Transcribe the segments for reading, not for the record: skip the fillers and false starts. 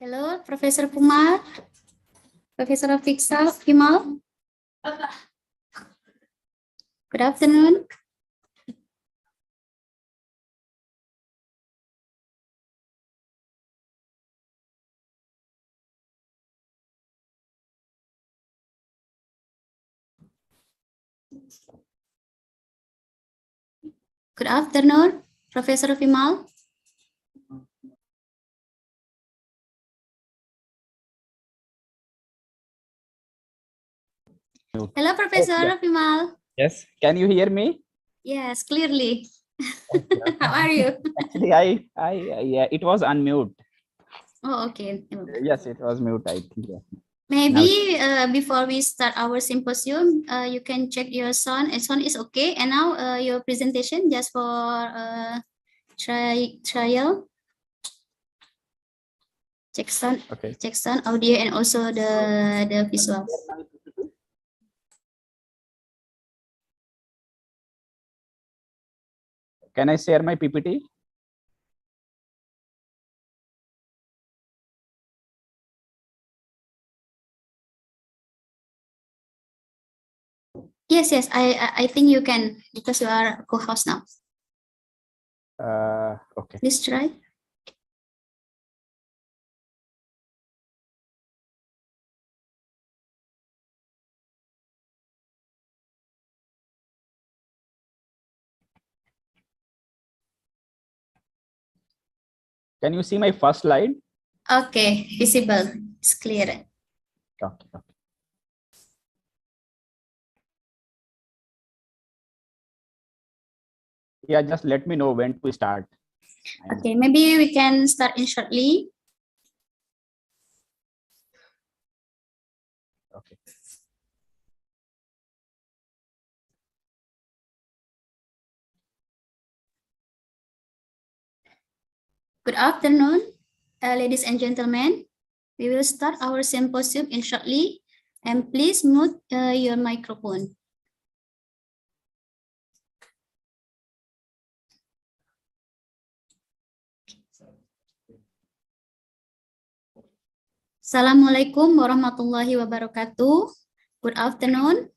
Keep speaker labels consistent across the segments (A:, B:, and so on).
A: Hello, Professor Kumar, Professor Vimal. Good afternoon. Good afternoon, Professor Vimal. Hello, Professor Vimal.
B: Yes, can you hear me?
A: Yes, clearly.
B: Okay.
A: How are you?
B: Actually, yeah, it was unmute.
A: Oh, okay.
B: Yes, it was mute, I think. Yeah.
A: Maybe before we start our symposium, you can check your sound. And sound is okay. And now your presentation just for trial. Check sound,
B: Okay.
A: check sound, audio, and also the visual.
B: Can I share my PPT?
A: Yes, I think you can because you are co-host now.
B: Okay.
A: Please try.
B: Can you see my first slide?
A: Okay, visible. It's clear.
B: Okay. Yeah, just let me know when to start.
A: Okay, maybe we can start in shortly.
B: Okay.
A: Good afternoon, ladies and gentlemen. We will start our symposium in shortly, and please mute your microphone. Assalamualaikum warahmatullahi wabarakatuh. Good afternoon,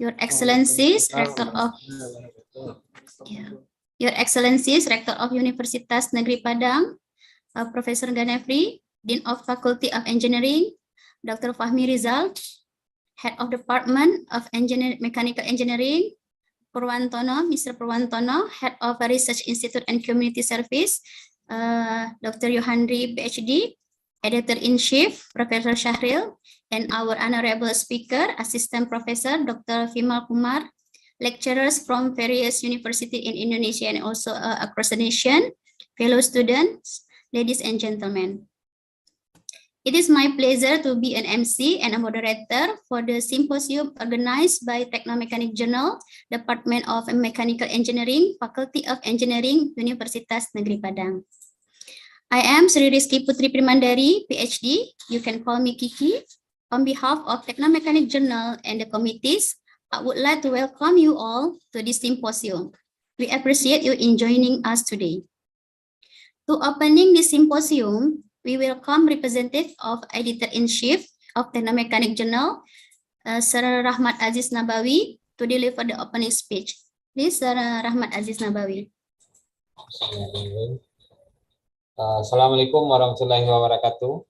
A: Your Excellencies, Rector of Your Excellencies, Rector of Universitas Negeri Padang, Professor Ganefri, Dean of Faculty of Engineering, Dr. Fahmi Rizal, Head of Department of Mechanical Engineering, Mr. Purwantono, Head of Research Institute and Community Service, Dr. Yohandri, PhD, Editor-in-Chief, Professor Shahril, and our honorable speaker, Assistant Professor, Dr. Vimal Kumar, lecturers from various universities in Indonesia and also across the nation, fellow students, ladies and gentlemen. It is my pleasure to be an MC and a moderator for the symposium organized by Teknomekanik Journal, Department of Mechanical Engineering, Faculty of Engineering, Universitas Negeri Padang. I am Sri Rizky Putri Primandari, PhD. You can call me Kiki. On behalf of Teknomekanik Journal and the committees, I would like to welcome you all to this symposium. We appreciate you in joining us today. To opening this symposium, we welcome representative of Editor-in-Chief of Teknomekanik Journal, Sir Rahmat Aziz Nabawi, to deliver the opening speech. Please, Sir Rahmat Aziz Nabawi.
C: Assalamualaikum warahmatullahi wabarakatuh.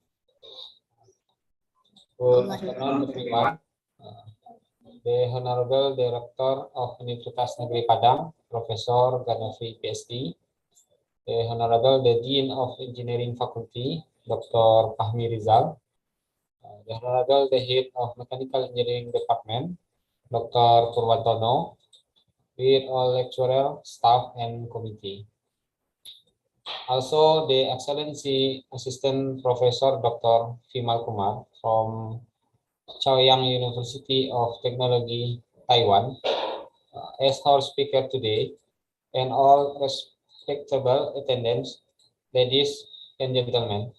C: Good afternoon, everyone. The Honorable Director of Universitas Negeri Padang, Professor Ganefri, PhD. The Honorable Dean of Engineering Faculty, Dr. Fahmi Rizal. The Honorable Head of Mechanical Engineering Department, Dr. Purwantono, with all lecturer, staff, and committee. Also, the Excellency Assistant Professor Dr. Vimal Kumar from Chaoyang University of Technology, Taiwan, as our speaker today, and all respectable attendants, ladies and gentlemen.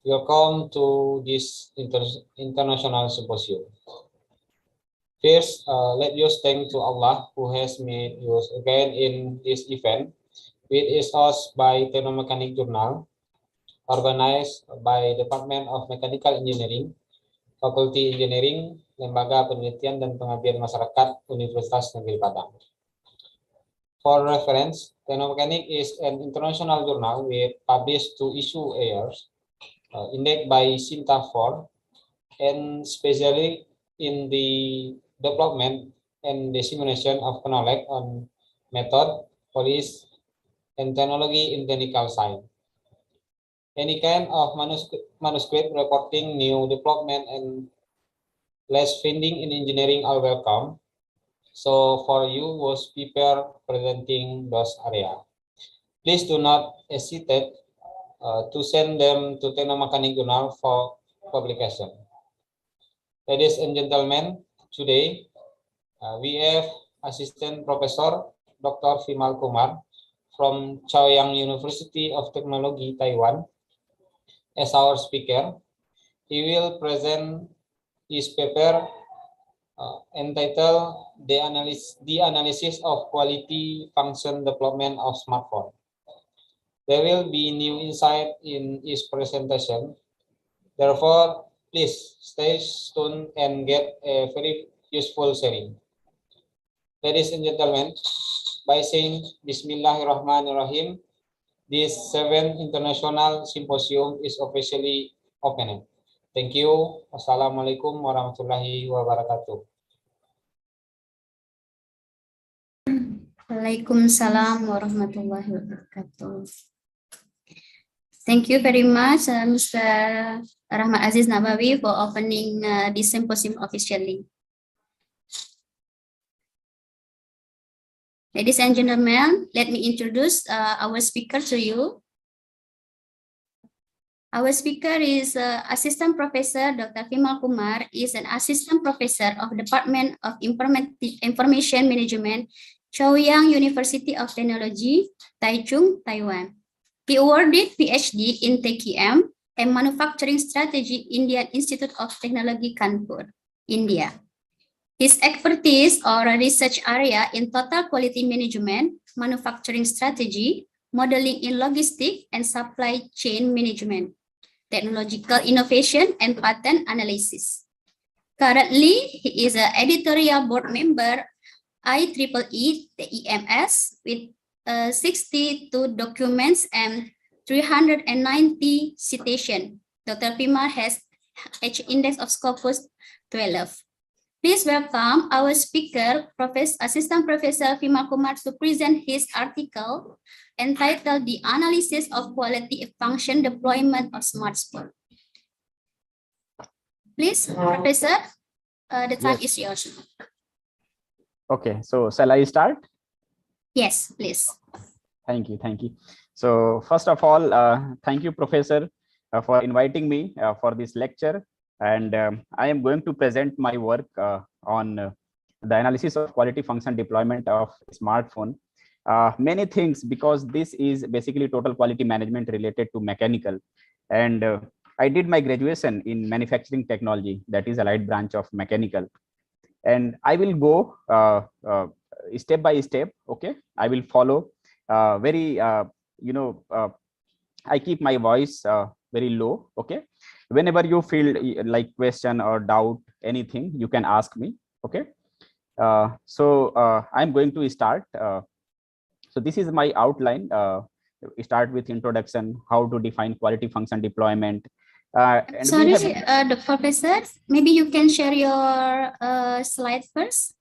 C: Welcome to this international symposium. First, let us thank to Allah who has made us again in this event, which is hosted by Teknomekanik Journal. organized by Department of Mechanical Engineering, Fakulti Engineering, Lembaga Penelitian dan Pengabdian Masyarakat Universitas Negeri Padang. For reference, Teknomekanik is an international journal with published 2 issue a year, indexed by Sinta 4, and especially in the development and dissemination of knowledge on method, policy, and technology in technical science. Any kind of manuscript reporting new development and less finding in engineering are welcome. So for you was prepare presenting those area. Please do not hesitate to send them to Teknomekanik Journal for publication. Ladies and gentlemen, today we have Assistant Professor Dr. Vimal Kumar from Chaoyang University of Technology, Taiwan, as our speaker. He will present his paper entitled the analysis of quality function development of smartphone. There will be new insight in his presentation. Therefore, please stay tuned and get a very useful sharing. Ladies and gentlemen, by saying Bismillahirrahmanirrahim, this 7th International Symposium is officially opened. Thank you. Wassalamualaikum warahmatullahi wabarakatuh.
A: Waalaikumsalam warahmatullahi wabarakatuh. Thank you very much, Mr. Rahmat Aziz Nabawi, for opening this symposium officially. Ladies and gentlemen, let me introduce our speaker to you. Our speaker is Assistant Professor Dr. Vimal Kumar, is an Assistant Professor of Department of Information Management, Chaoyang University of Technology, Taichung, Taiwan. He awarded PhD in TKM and Manufacturing Strategy, Indian Institute of Technology, Kanpur, India. His expertise or research area in total quality management, manufacturing strategy, modeling in logistics and supply chain management, technological innovation, and patent analysis. Currently, he is an editorial board member IEEE TEMS with 62 documents and 390 citations. Dr. Vimal has H index of Scopus 12. Please welcome our speaker, Assistant Professor Vimal Kumar, to present his article entitled The Analysis of Quality Function Deployment of Smartphone. Please, Professor, the time is yours.
B: Okay, so shall I start?
A: Yes, please.
B: Thank you. So first of all, thank you, Professor, for inviting me for this lecture. And I am going to present my work on the analysis of quality function deployment of smartphone. Many things, because this is basically total quality management related to mechanical. And I did my graduation in manufacturing technology, that is allied branch of mechanical. And I will go step by step. Okay, I will follow I keep my voice very low. Okay, whenever you feel like question or doubt anything, you can ask me. Okay, so I'm going to start. So this is my outline. Start with introduction, how to define quality function deployment. And
A: sorry, the professor, maybe you can share your slide first.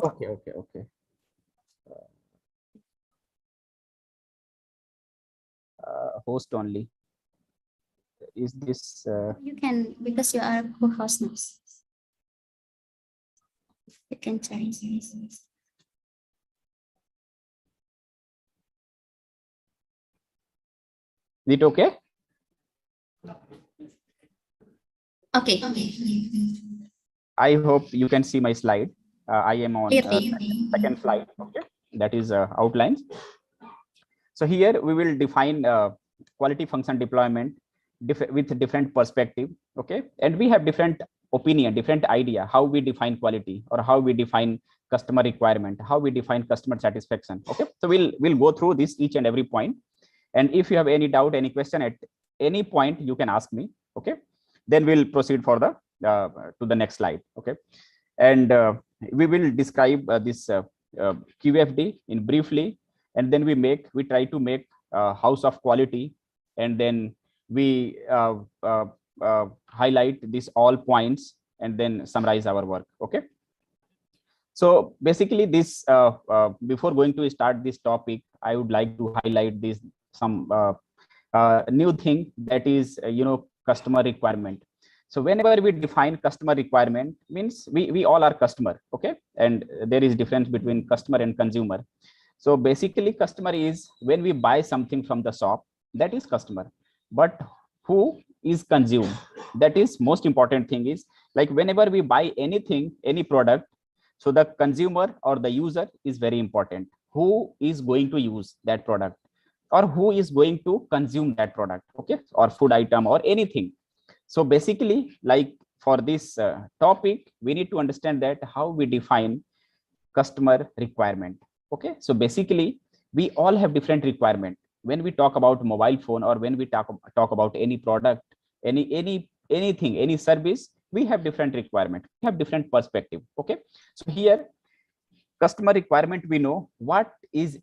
B: Okay. Host only. Is this?
A: You can, because you are co-host now. You can try.
B: Is it okay?
A: Okay.
B: I hope you can see my slide. I am on second slide. Okay, that is outlines. So here we will define quality function deployment with different perspective. Okay, and we have different opinion, different idea how we define quality, or how we define customer requirement, how we define customer satisfaction. Okay, so we'll go through this each and every point. And if you have any doubt, any question at any point, you can ask me. Okay, then we'll proceed for the to the next slide. Okay, and we will describe this QFD in briefly, and then we try to make house of quality, and then we highlight these all points and then summarize our work. Okay, so basically this before going to start this topic, I would like to highlight this some new thing, that is customer requirement. So whenever we define customer requirement, means we all are customer. Okay, and there is difference between customer and consumer. So basically customer is when we buy something from the shop, that is customer. But who is consumed, that is most important thing. Is like whenever we buy anything, any product, so the consumer or the user is very important. Who is going to use that product, or who is going to consume that product, okay, or food item or anything. So basically, like for this topic, we need to understand that how we define customer requirement. Okay, so basically we all have different requirement. When we talk about mobile phone, or when we talk about any product, anything, any service, we have different requirement, we have different perspective. Okay, so here customer requirement, we know what is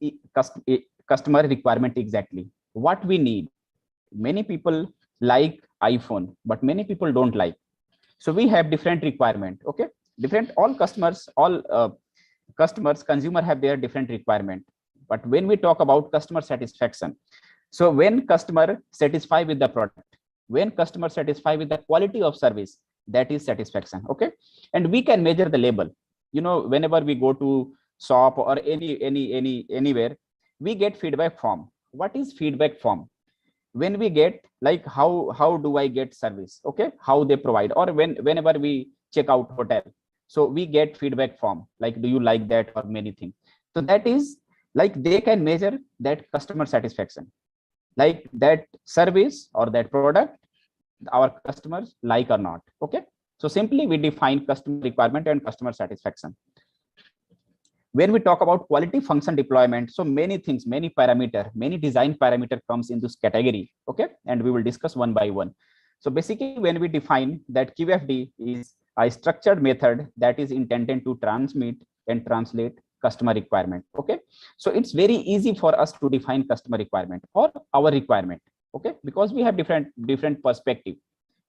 B: customer requirement exactly, what we need. Many people like iPhone, but many people don't like. So we have different requirement. Okay, different, all customers, all customers, consumer have their different requirement. But when we talk about customer satisfaction, so when customer satisfy with the product, when customer satisfy with the quality of service, that is satisfaction. Okay, and we can measure the label. Whenever we go to shop or anywhere, we get feedback form. What is feedback form? When we get, like, how do I get service, okay, how they provide, or whenever we check out hotel, so we get feedback form, like, do you like that, or many things. So that is like they can measure that customer satisfaction, like that service or that product our customers like or not. Okay, so simply we define customer requirement and customer satisfaction. When we talk about quality function deployment, so many things, many parameter, many design parameter comes in this category. Okay, and we will discuss one by one. So basically, when we define that QFD is a structured method that is intended to transmit and translate customer requirement. Okay, so it's very easy for us to define customer requirement or our requirement. Okay, because we have different perspective,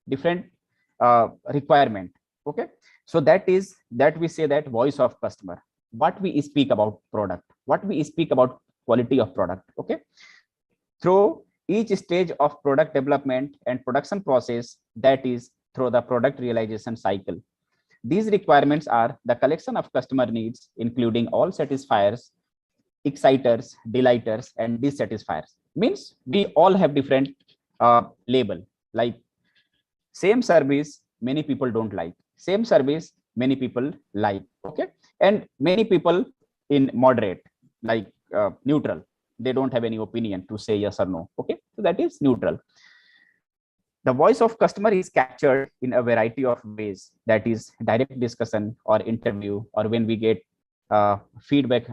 B: different requirement. Okay, so that we say that voice of customer, what we speak about product, what we speak about quality of product. Okay, through each stage of product development and production process, that is through the product realization cycle. These requirements are the collection of customer needs, including all satisfiers, exciters, delighters, and dissatisfiers. Means we all have different label, like same service many people don't like, same service many people like. Okay, and many people in moderate, like neutral, they don't have any opinion to say yes or no. Okay, so that is neutral. The voice of customer is captured in a variety of ways, that is direct discussion or interview, or when we get feedback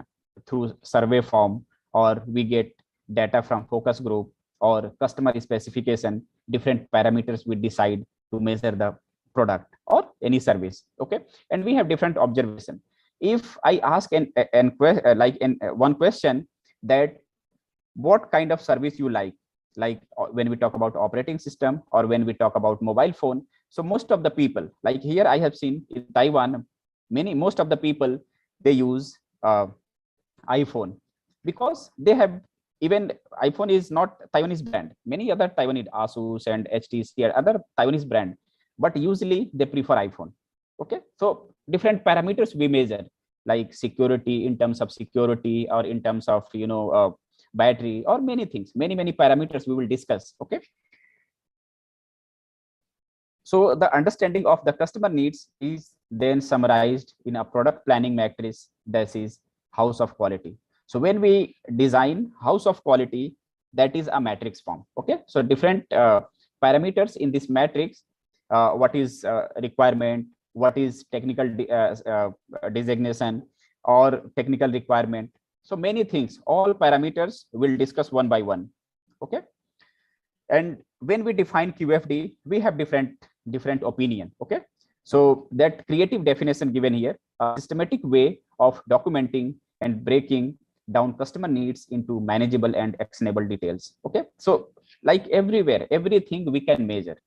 B: through survey form, or we get data from focus group or customer specification, different parameters we decide to measure the product or any service. Okay, and we have different observation. If I ask one question, that what kind of service you like when we talk about operating system or when we talk about mobile phone, so most of the people, like here I have seen in Taiwan, most of the people, they use iPhone, because they have, even iPhone is not Taiwanese brand, many other Taiwanese Asus and HTC or other Taiwanese brand, but usually they prefer iPhone. Okay, so different parameters we measure, like security, in terms of security, or in terms of battery, or many things, many parameters we will discuss. Okay, so the understanding of the customer needs is then summarized in a product planning matrix, that is house of quality. So when we design house of quality, that is a matrix form. Okay, so different parameters in this matrix, what is requirement, what is technical designation or technical requirement, so many things, all parameters we'll discuss one by one. Okay. And when we define QFD, we have different opinion. Okay. So that creative definition given here, a systematic way of documenting and breaking down customer needs into manageable and actionable details. Okay. So like everywhere, everything we can measure,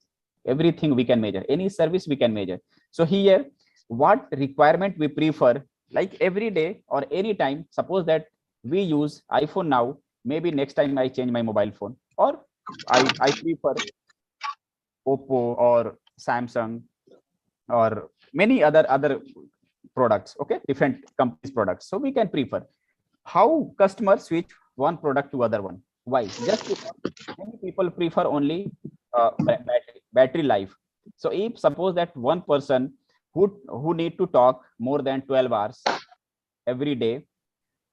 B: any service we can measure. So here, what requirement we prefer, like every day or any time, suppose that we use iPhone now, maybe next time I change my mobile phone, or I prefer Oppo or Samsung or many other products. Okay, different companies products. So we can prefer how customers switch one product to other one. Why? Just because many people prefer only battery life. So if suppose that one person who need to talk more than 12 hours every day,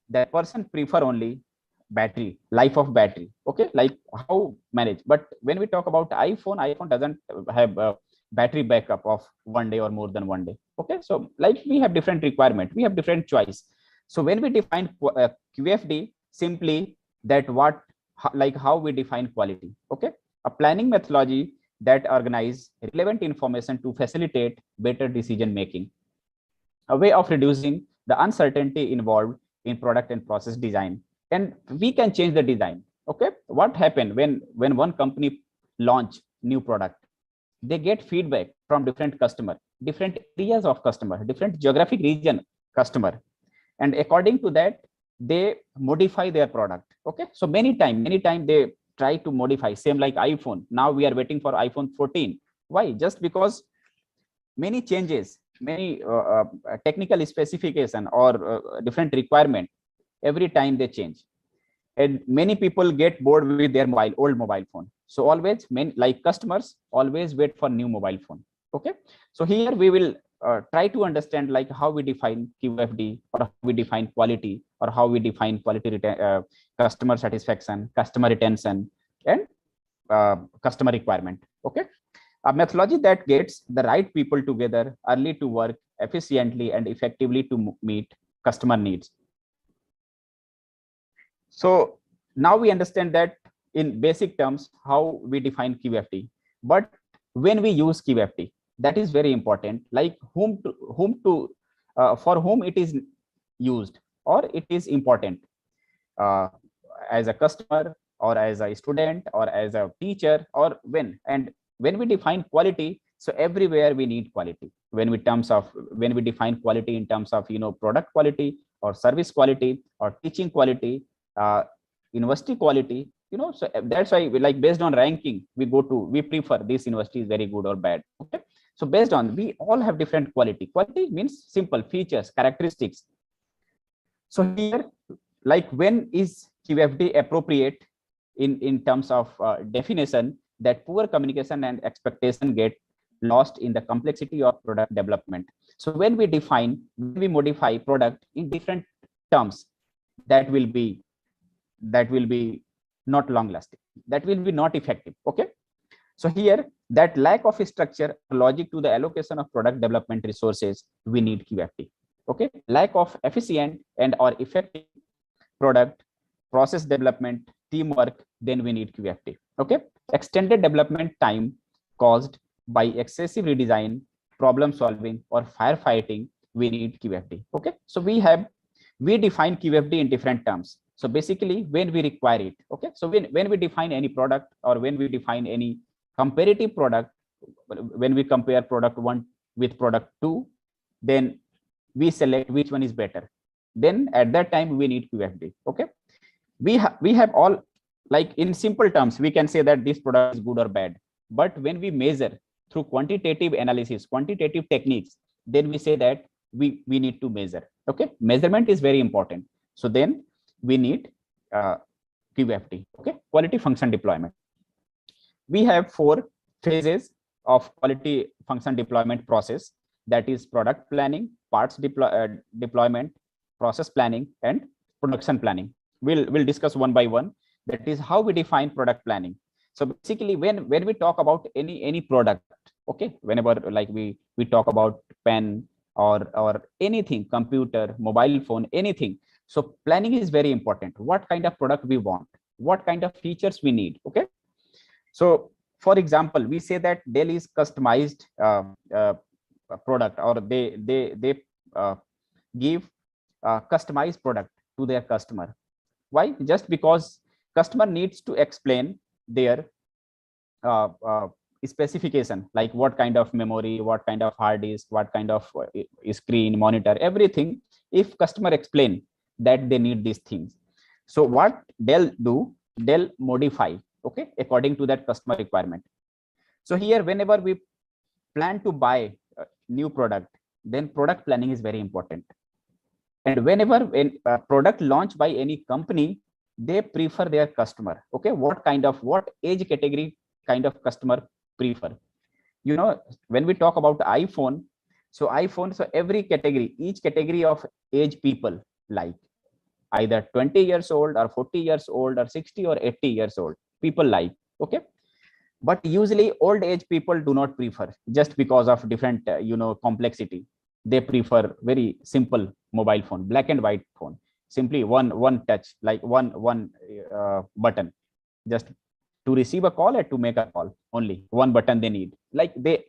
B: that person prefer only battery life of battery. Okay, like how manage. But when we talk about iPhone doesn't have a battery backup of 1 day or more than 1 day. Okay, so like we have different requirement, we have different choice. So when we define QFD, simply that like how we define quality. Okay, a planning methodology that organize relevant information to facilitate better decision making, a way of reducing the uncertainty involved in product and process design. And we can change the design. Okay, what happened when one company launch new product, they get feedback from different customer, different areas of customer, different geographic region customer, and according to that they modify their product. Okay, so many time they try to modify, same like iPhone. Now we are waiting for iPhone 14. Why? Just because many changes, many technical specification or different requirement, every time they change, and many people get bored with their old mobile phone. So always like customers always wait for new mobile phone. Okay, so here we will try to understand like how we define QFD, or how we define quality, or how we define quality customer satisfaction, customer retention, and customer requirement. Okay, a methodology that gets the right people together early to work efficiently and effectively to meet customer needs. So now we understand that in basic terms how we define QFD. But when we use QFD, that is very important, like for whom it is used, or it is important, as a customer, or as a student, or as a teacher, or when. And when we define quality, so everywhere we need quality. When we define quality in terms of product quality, or service quality, or teaching quality, university quality, so that's why like based on ranking we prefer this university is very good or bad. Okay, so based on, we all have different quality means simple features, characteristics. So here, like when is QFD appropriate in terms of definition, that poor communication and expectation get lost in the complexity of product development. So when we modify product in different terms, that will be not long lasting, that will be not effective. Okay, so here, that lack of structure, logic to the allocation of product development resources, we need QFD. Okay, lack of efficient and or effective product process development, teamwork, then we need QFD. Okay, extended development time caused by excessive redesign, problem solving, or firefighting, we need QFD. Okay, so we define QFD in different terms. So basically when we require it. Okay, so when we define any product, or when we define any comparative product, when we compare product 1 with product 2, then we select which one is better, then at that time we need QFD. Okay, we have all, like in simple terms we can say that this product is good or bad, but when we measure through quantitative analysis, quantitative techniques, then we say that we need to measure. Okay, measurement is very important. So then we need QFD. Okay, quality function deployment. We have 4 phases of quality function deployment process, that is product planning, parts deployment, process planning, and production planning. We'll discuss one by one. That is how we define product planning. So basically when we talk about any product, okay, whenever like we talk about pen or anything, computer, mobile phone, anything, so planning is very important. What kind of product we want, what kind of features we need. Okay, so for example, we say that Dell is customized product, or they give customized product to their customer. Why? Just because customer needs to explain their specification, like what kind of memory, what kind of hard disk, what kind of screen, monitor, everything. If customer explain that they need these things, so what Dell do, Dell modify, okay, according to that customer requirement. So here, whenever we plan to buy a new product, then product planning is very important. And whenever a product launched by any company, they prefer their customer. Okay, what age category kind of customer prefer? You know, when we talk about iPhone, so every category, each category of age people, like either 20 years old or 40 years old or 60 or 80 years old, people like. Okay, but usually old age people do not prefer, just because of different complexity. They prefer very simple mobile phone, black and white phone, simply one touch, like one button, just to receive a call and to make a call. Only one button they need, like they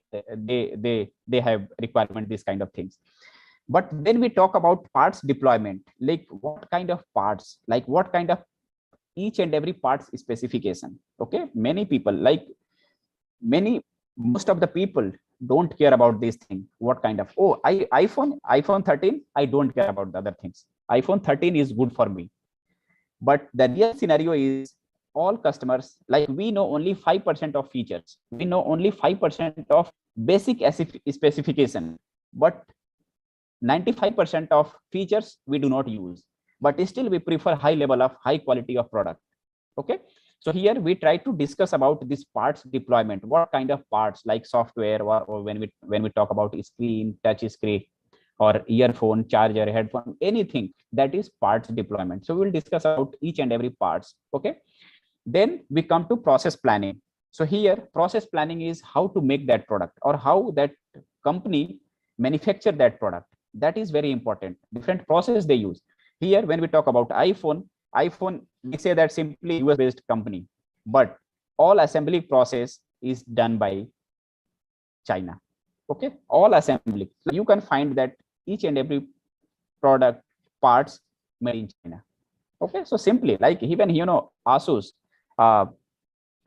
B: have requirement, these kind of things. But when we talk about parts deployment, like what kind of parts, like what kind of each and every parts specification. Okay, many people, like most of the people don't care about these things. What kind of, oh, iPhone 13, I don't care about the other things. iPhone 13 is good for me. But the real scenario is, all customers, like, we know only 5% of features, we know only 5% of basic specification, but 95% of features we do not use, but still we prefer high level of high quality of product. Okay, so here we try to discuss about this parts deployment, what kind of parts, like software, or when we talk about screen, touch screen, or earphone, charger, headphone, anything that is parts deployment. So we will discuss about each and every parts. Okay, then we come to process planning. So here, process planning is how to make that product, or how that company manufacture that product. That is very important. Different process they use. Here, when we talk about iPhone, we say that simply US based company, but all assembly process is done by China. Okay, all assembly. So you can find that each and every product parts made in China. Okay, so simply, like, even Asus,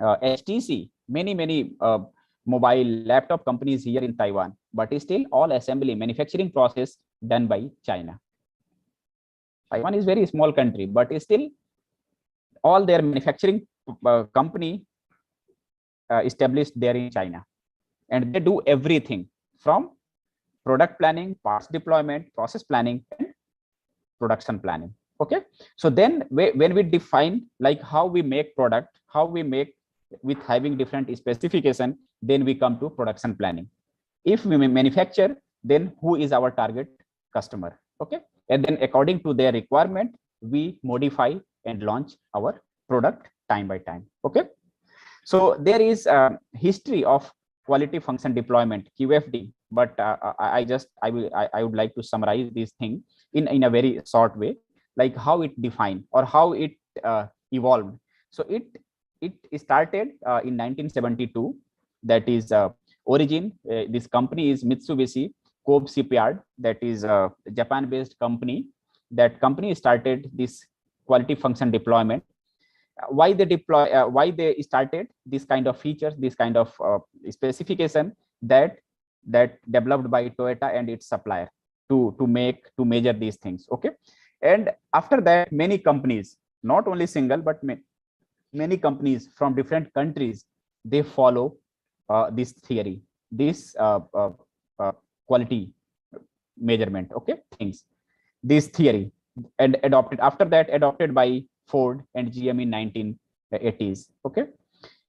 B: HTC, many mobile laptop companies here in Taiwan, but still all assembly manufacturing process done by China. Taiwan is very small country, but still all their manufacturing company established there in China, and they do everything from product planning, parts deployment, process planning, and production planning. Okay, so then when we define, like, how we make product, how we make with having different specification, then we come to production planning. If we manufacture, then who is our target customer? Okay, and then according to their requirement, we modify and launch our product time by time. Okay, so there is a history of quality function deployment, QFD, but I would like to summarize this thing in a very short way, like how it defined or how it evolved. So it started in 1972. That is origin. This company is Mitsubishi Kobe Shipyard. That is a Japan-based company. That company started this quality function deployment. Why they started this kind of features, this kind of specification that developed by Toyota and its supplier to measure these things. Okay, and after that, many companies, not only single but many companies from different countries, they follow this theory, this quality measurement, okay, things, this theory, and adopted by Ford and GM in 1980s. Okay,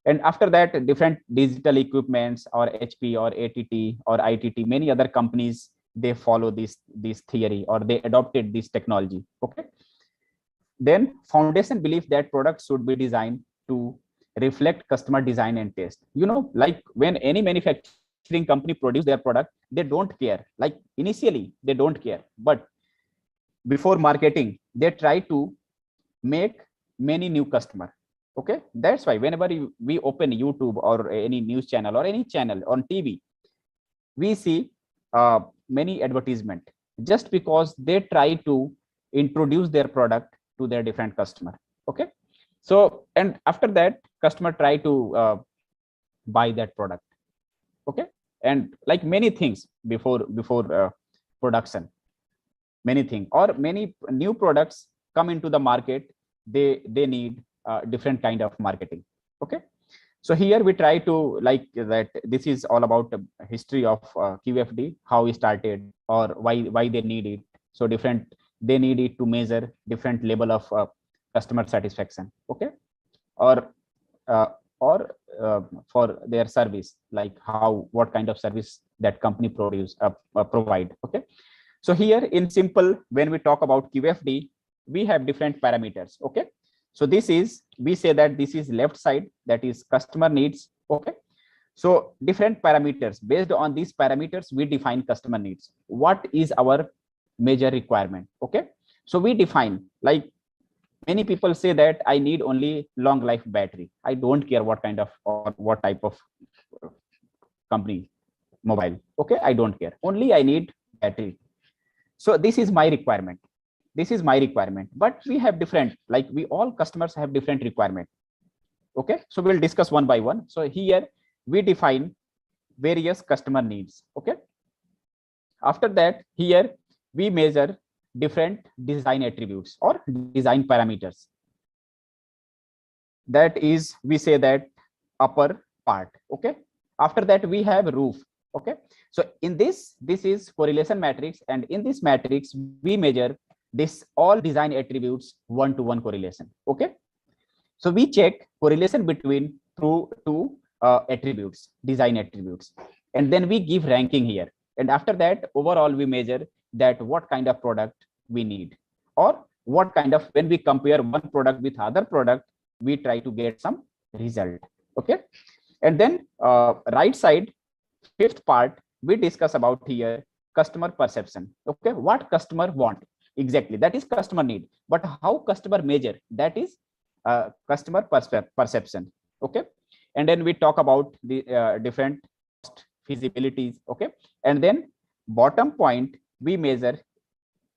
B: and after that, different digital equipments, or HP or ATT or ITT, many other companies, they follow this theory, or they adopted this technology. Okay, then foundation belief that products should be designed to reflect customer design and taste. Like, when any manufacturing company produce their product, they don't care. Like, initially they don't care, but before marketing, they try to make many new customer. Okay, that's why whenever we open YouTube or any news channel or any channel on TV, we see many advertisement, just because they try to introduce their product to their different customer. Okay, so and after that customer try to buy that product. Okay, and like many things before production, many things or many new products come into the market, they need different kind of marketing. Okay, so here we try to like that this is all about the history of QFD, how we started or why they need it. So different, they need it to measure different level of customer satisfaction. Okay, or uh, or for their service, like how what kind of service that company provide. Okay, so here in simple, when we talk about QFD, we have different parameters. Okay, so this is, we say that this is left side, that is customer needs. Okay, so different parameters, based on these parameters we define customer needs. What is our major requirement? Okay, so we define, like many people say that I need only long life battery, I don't care what kind of or what type of company mobile. Okay, I don't care, only I need battery. So this is my requirement, this is my requirement. But we have different, like we all customers have different requirement. Okay, so we'll discuss one by one. So here we define various customer needs. Okay, after that here we measure different design attributes or design parameters. That is, we say that upper part. Okay, after that we have roof. Okay, so in this is correlation matrix, and in this matrix we measure this all design attributes one-to-one correlation. Okay, so we check correlation between through two attributes, design attributes, and then we give ranking here. And after that overall we measure that what kind of product we need, or what kind of, when we compare one product with other product, we try to get some result. Okay, and then right side, fifth part, we discuss about here customer perception. Okay, what customer want exactly, that is customer need, but how customer measure, that is customer perception. Okay, and then we talk about the different feasibilities. Okay, and then bottom point we measure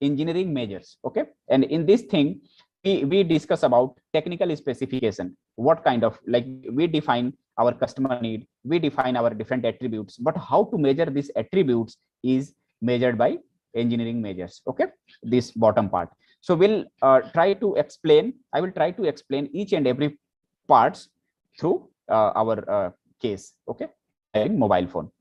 B: engineering measures. Okay, and in this thing we discuss about technical specification, what kind of, like we define our customer need, we define our different attributes, but how to measure these attributes is measured by engineering measures. Okay, this bottom part. So we'll try to explain, I will try to explain each and every parts through our case. Okay, mobile phone.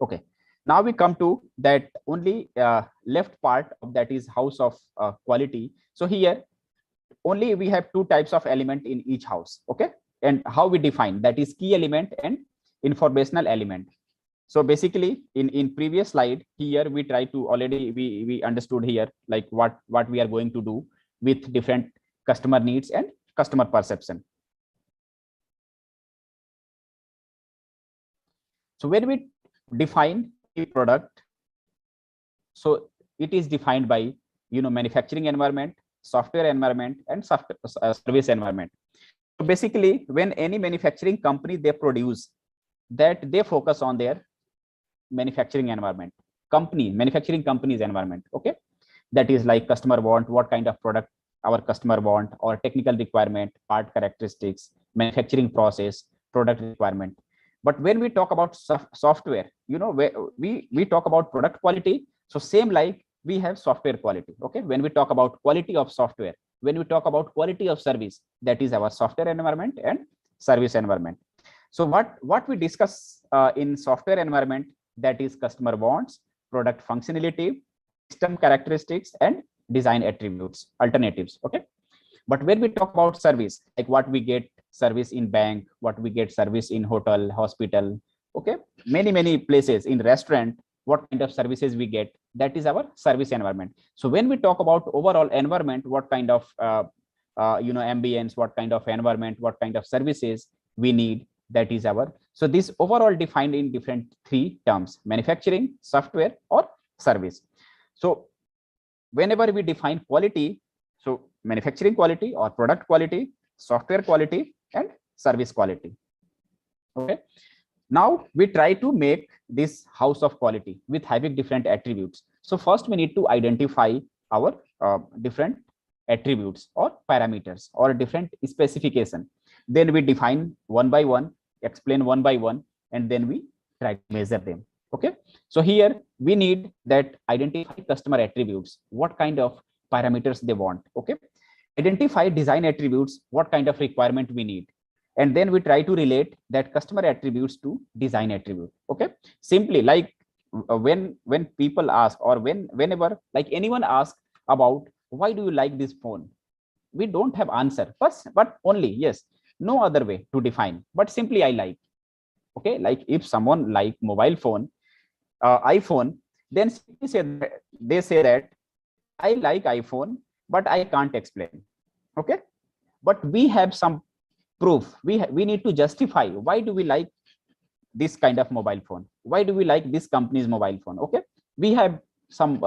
B: Okay, now we come to that only left part of that is house of quality. So here only we have two types of element in each house. Okay, and how we define, that is key element and informational element. So basically in previous slide here we try to already we understood here like what we are going to do with different customer needs and customer perception. So when we define a product, so it is defined by manufacturing environment, software environment, and service environment. So basically when any manufacturing company they produce, that they focus on their manufacturing environment, manufacturing company's environment. Okay, that is like customer want, what kind of product our customer want, or technical requirement, part characteristics, manufacturing process, product requirement. But when we talk about software, we talk about product quality. So same like we have software quality. Okay, when we talk about quality of software, when we talk about quality of service, that is our software environment and service environment. So what we discuss in software environment, that is customer wants, product functionality, system characteristics, and design attributes, alternatives. Okay, but when we talk about service, like what we get service in bank, what we get service in hotel, hospital, okay, many places, in restaurant, what kind of services we get, that is our service environment. So when we talk about overall environment, what kind of ambience, what kind of environment, what kind of services we need, that is our, so this overall defined in different three terms: manufacturing, software, or service. So whenever we define quality, so manufacturing quality or product quality, software quality, and service quality. Okay. Now we try to make this house of quality with having different attributes. So first we need to identify our different attributes or parameters or different specification. Then we define one by one, explain one by one, and then we try to measure them. Okay. So here we need that identify customer attributes, what kind of parameters they want. Okay. Identify design attributes, what kind of requirement we need, and then we try to relate that customer attributes to design attribute. Okay. Simply like when people ask, or whenever like anyone asks about why do you like this phone, we don't have answer, but only yes, no other way to define, but simply I like. Okay. Like if someone like mobile phone, iPhone, then they say that I like iPhone, but I can't explain. Okay. But we have some proof. We need to justify why do we like this kind of mobile phone, why do we like this company's mobile phone. Okay. We have some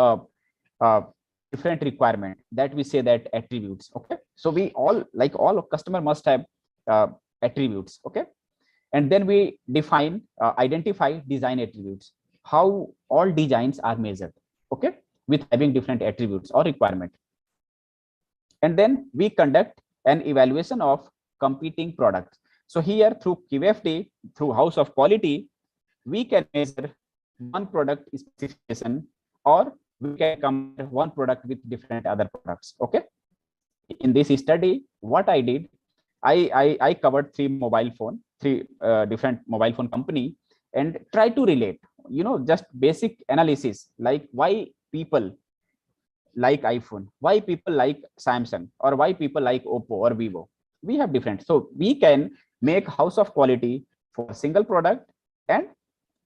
B: different requirement that we say that attributes. Okay. So we all customer must have attributes. Okay. And then we define identify design attributes, how all designs are measured. Okay. With having different attributes or requirement. And then we conduct an evaluation of competing products. So here through QFD, through house of quality, we can measure one product specification, or we can compare one product with different other products. Okay. In this study, what I did, I covered three different mobile phone company, and try to relate, just basic analysis, like why people like iPhone, why people like Samsung, or why people like Oppo or Vivo. We have different. So we can make house of quality for single product and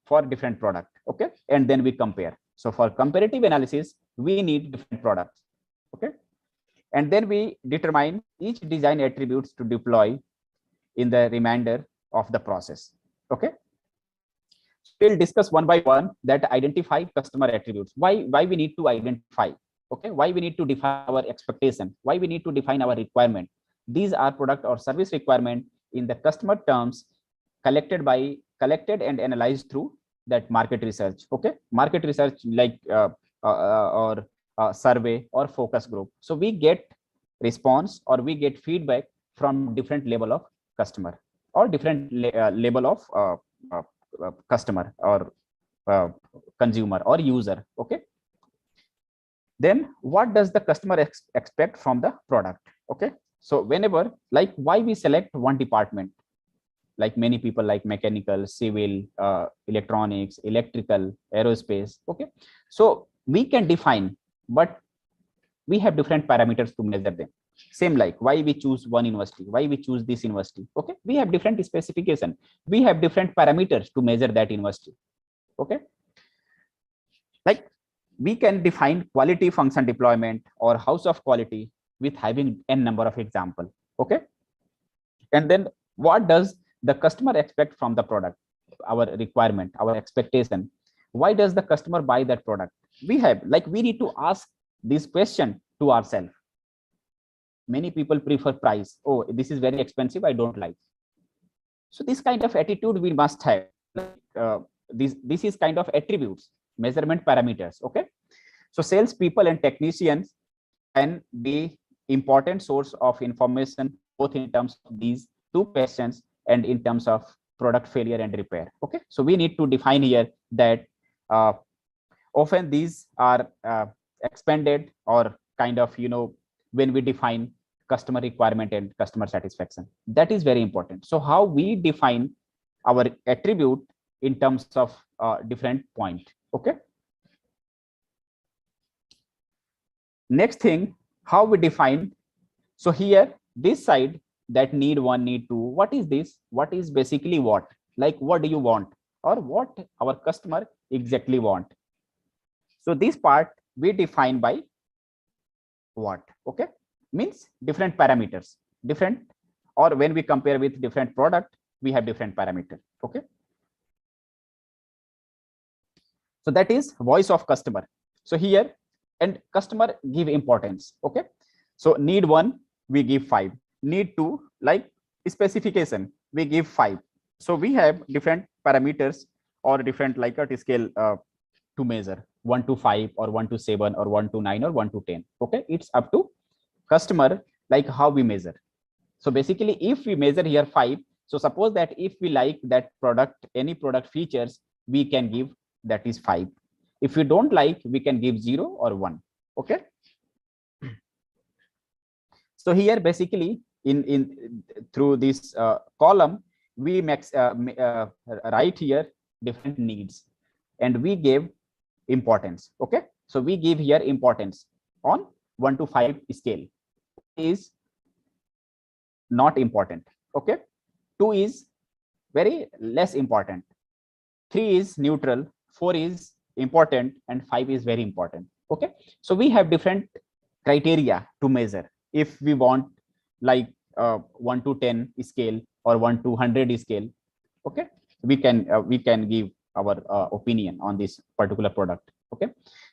B: for different product. Okay. And then we compare. So for comparative analysis, we need different products. Okay. And then we determine each design attributes to deploy in the remainder of the process. Okay. We'll discuss one by one that identify customer attributes. Why we need to identify. Okay. Why we need to define our expectation. Why we need to define our requirement. These are product or service requirement in the customer terms collected and analyzed through that market research. Okay. Market research like or survey or focus group. So we get response or we get feedback from different level of customer or different level of customer or consumer or user. Okay. Then what does the customer expect from the product? Okay. So whenever, like why we select one department, like many people like mechanical, civil, electronics, electrical, aerospace. Okay. So we can define, but we have different parameters to measure them. Same like why we choose one university, why we choose this university. Okay. We have different specification. We have different parameters to measure that university. Okay. Like we can define quality function deployment or house of quality with having n number of example. Okay. And then what does the customer expect from the product? Our requirement, our expectation. Why does the customer buy that product? We need to ask this question to ourselves. Many people prefer price. Oh, this is very expensive, I don't like. So this kind of attitude we must have. This is kind of attributes, measurement parameters. Okay. So sales people and technicians can be important source of information, both in terms of these two questions and in terms of product failure and repair. Okay. So we need to define here that often these are expanded or kind of, when we define customer requirement and customer satisfaction. That is very important. So how we define our attribute in terms of different point. Okay. Next thing, how we define. So here, this side, that need one, need two. What is this? What is basically what? Like what do you want? Or what our customer exactly want? So this part we define by what? Okay. Means different parameters, different, or when we compare with different product, we have different parameter. Okay. So that is voice of customer. So here and customer give importance. Okay, so need 1 we give 5, need 2 like specification we give 5. So we have different parameters or different Likert scale to measure 1 to 5 or 1 to 7 or 1 to 9 or 1 to 10. Okay, it's up to customer like how we measure. So basically if we measure here 5, so suppose that if we like that product, any product features, we can give that is 5. If we don't like, we can give 0 or 1. Okay, so here basically in through this column we write here different needs and we gave importance. Okay, so we give here importance on 1 to 5 scale. Is not important. Okay, 2 is very less important, 3 is neutral, 4 is important, and 5 is very important. Okay, so we have different criteria to measure. If we want like 1 to 10 scale or 1 to 100 scale, okay, we can give our opinion on this particular product. Okay,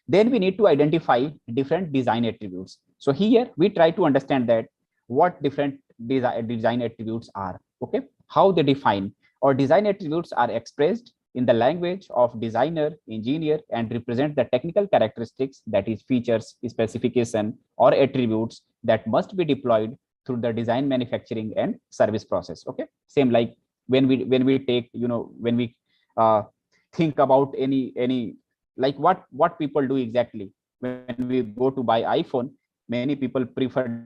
B: then we need to identify different design attributes. So here we try to understand that what different design attributes are. Okay, how they define, or design attributes are expressed in the language of designer, engineer, and represent the technical characteristics, that is features, specification, or attributes that must be deployed through the design, manufacturing, and service process. Okay, same like when we take, when we think about any like what people do exactly when we go to buy iPhone. Many people prefer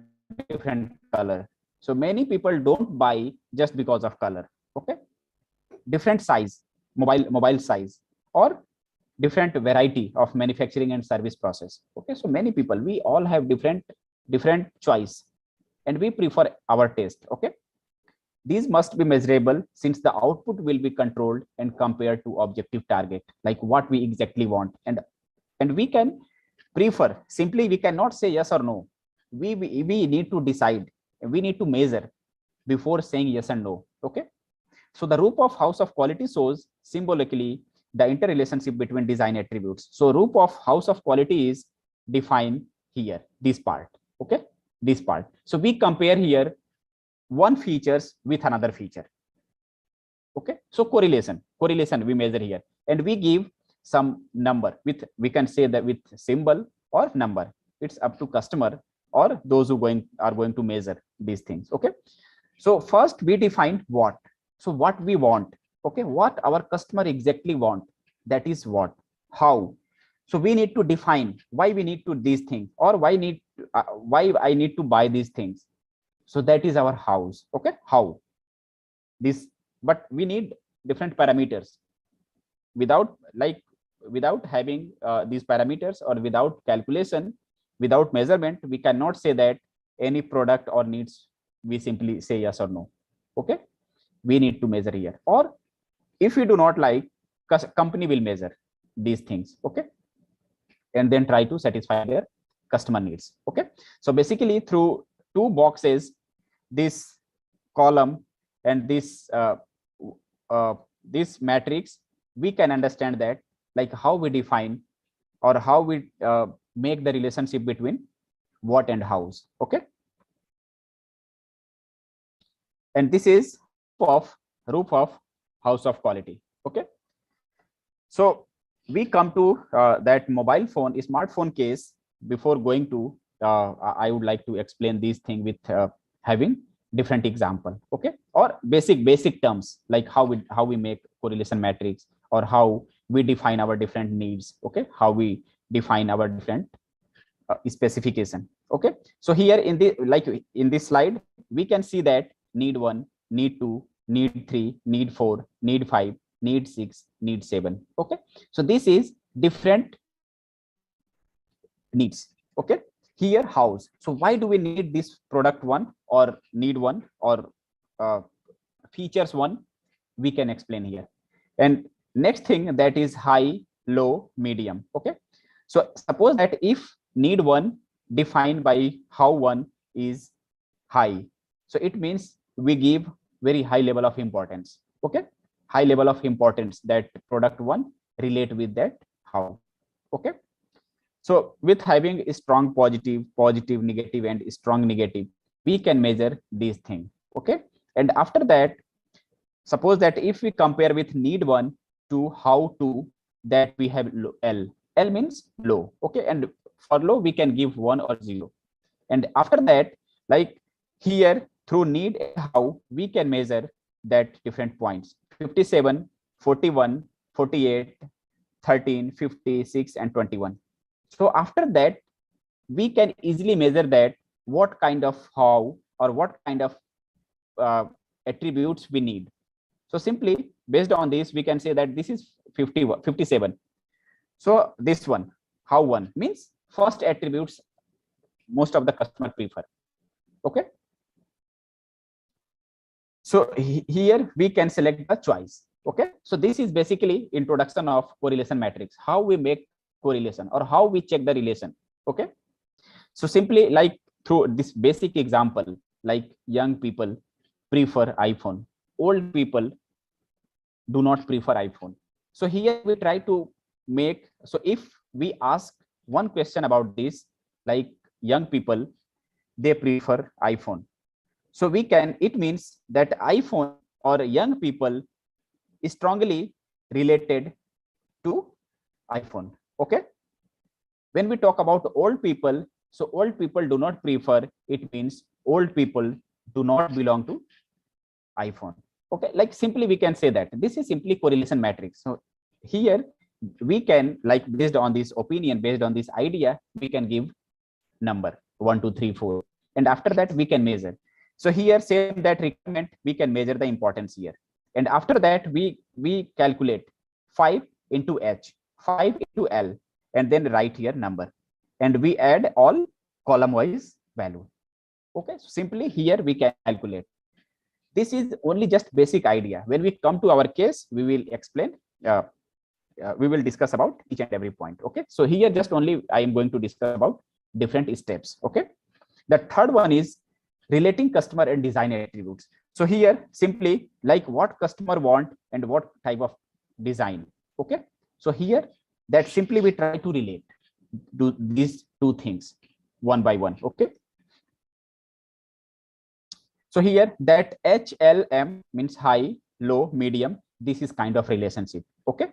B: different color, so many people don't buy just because of color. Okay, different size, mobile size, or different variety of manufacturing and service process. Okay, so many people, we all have different choice and we prefer our taste. Okay, these must be measurable since the output will be controlled and compared to objective target, like what we exactly want. And we can prefer, simply we cannot say yes or no. We need to decide, we need to measure before saying yes and no. Okay, so the roof of house of quality shows symbolically the interrelationship between design attributes. So roof of house of quality is defined here, this part. Okay, this part. So we compare here one features with another feature. Okay, so correlation we measure here, and we give some number with, we can say that with symbol or number. It's up to customer or those who are going to measure these things. Okay, so first we define what. So what we want. Okay, what our customer exactly want, that is what. How. So we need to define why we need to these things, or why I need to buy these things. So that is our house. Okay, how this, but we need different parameters. Without having these parameters, or without calculation, without measurement, we cannot say that any product or needs, we simply say yes or no. Okay, we need to measure here, or if we do not like, company will measure these things. Okay, and then try to satisfy their customer needs. Okay, so basically through two boxes, this column and this this matrix, we can understand that like how we define, or how we make the relationship between what and hows. Okay, and this is roof of house of quality. Okay, so we come to that mobile phone, smartphone case. Before going to I would like to explain these things with having different example. Okay, or basic terms, like how we make correlation matrix, or how we define our different needs. Okay, how we define our different specification. Okay, so here in the, like in this slide, we can see that need 1, need 2, need 3, need 4, need 5, need 6, need 7. Okay, so this is different needs. Okay, here house. So why do we need this product 1, or need 1, or features 1? We can explain here. And next thing, that is high, low, medium. Okay, so suppose that if need 1 defined by how 1 is high, so it means we give very high level of importance. Okay, high level of importance that product 1 relate with that how. Okay, So with having a strong positive, positive, negative, and strong negative, we can measure these things. Okay. And after that, suppose that if we compare with need one to how to, that we have L. L means low. Okay. And for low, we can give 1 or 0. And after that, like here through need and how, we can measure that different points: 57, 41, 48, 13, 56, and 21. So after that, we can easily measure that what kind of how or what kind of attributes we need. So simply based on this, we can say that this is 57. So this one, how one means first attributes most of the customer prefer. Okay. So here we can select the choice. Okay. So this is basically introduction of correlation matrix, how we make correlation or how we check the relation. Okay. So simply like through this basic example, like young people prefer iPhone, old people do not prefer iPhone. So here we try to make, so if we ask one question about this, like young people, they prefer iPhone. So we can, it means that iPhone or young people is strongly related to iPhone. Okay. When we talk about old people, so old people do not prefer, it means old people do not belong to iPhone. Okay, like simply we can say that this is simply correlation matrix. So here we can, like based on this opinion, based on this idea, we can give number 1, 2, 3, 4, and after that we can measure. So here same that requirement, we can measure the importance here, and after that we calculate 5 into H, 5 into L, and then write here number, and we add all column wise value. Okay, so simply here we can calculate. This is only just basic idea. When we come to our case, we will explain, we will discuss about each and every point. Okay, so here just only I am going to discuss about different steps. Okay, the third one is relating customer and design attributes. So here simply like what customer want and what type of design. Okay, so here that simply we try to relate do these two things one by one. Okay, so here that HLM means high, low, medium. This is kind of relationship. Okay.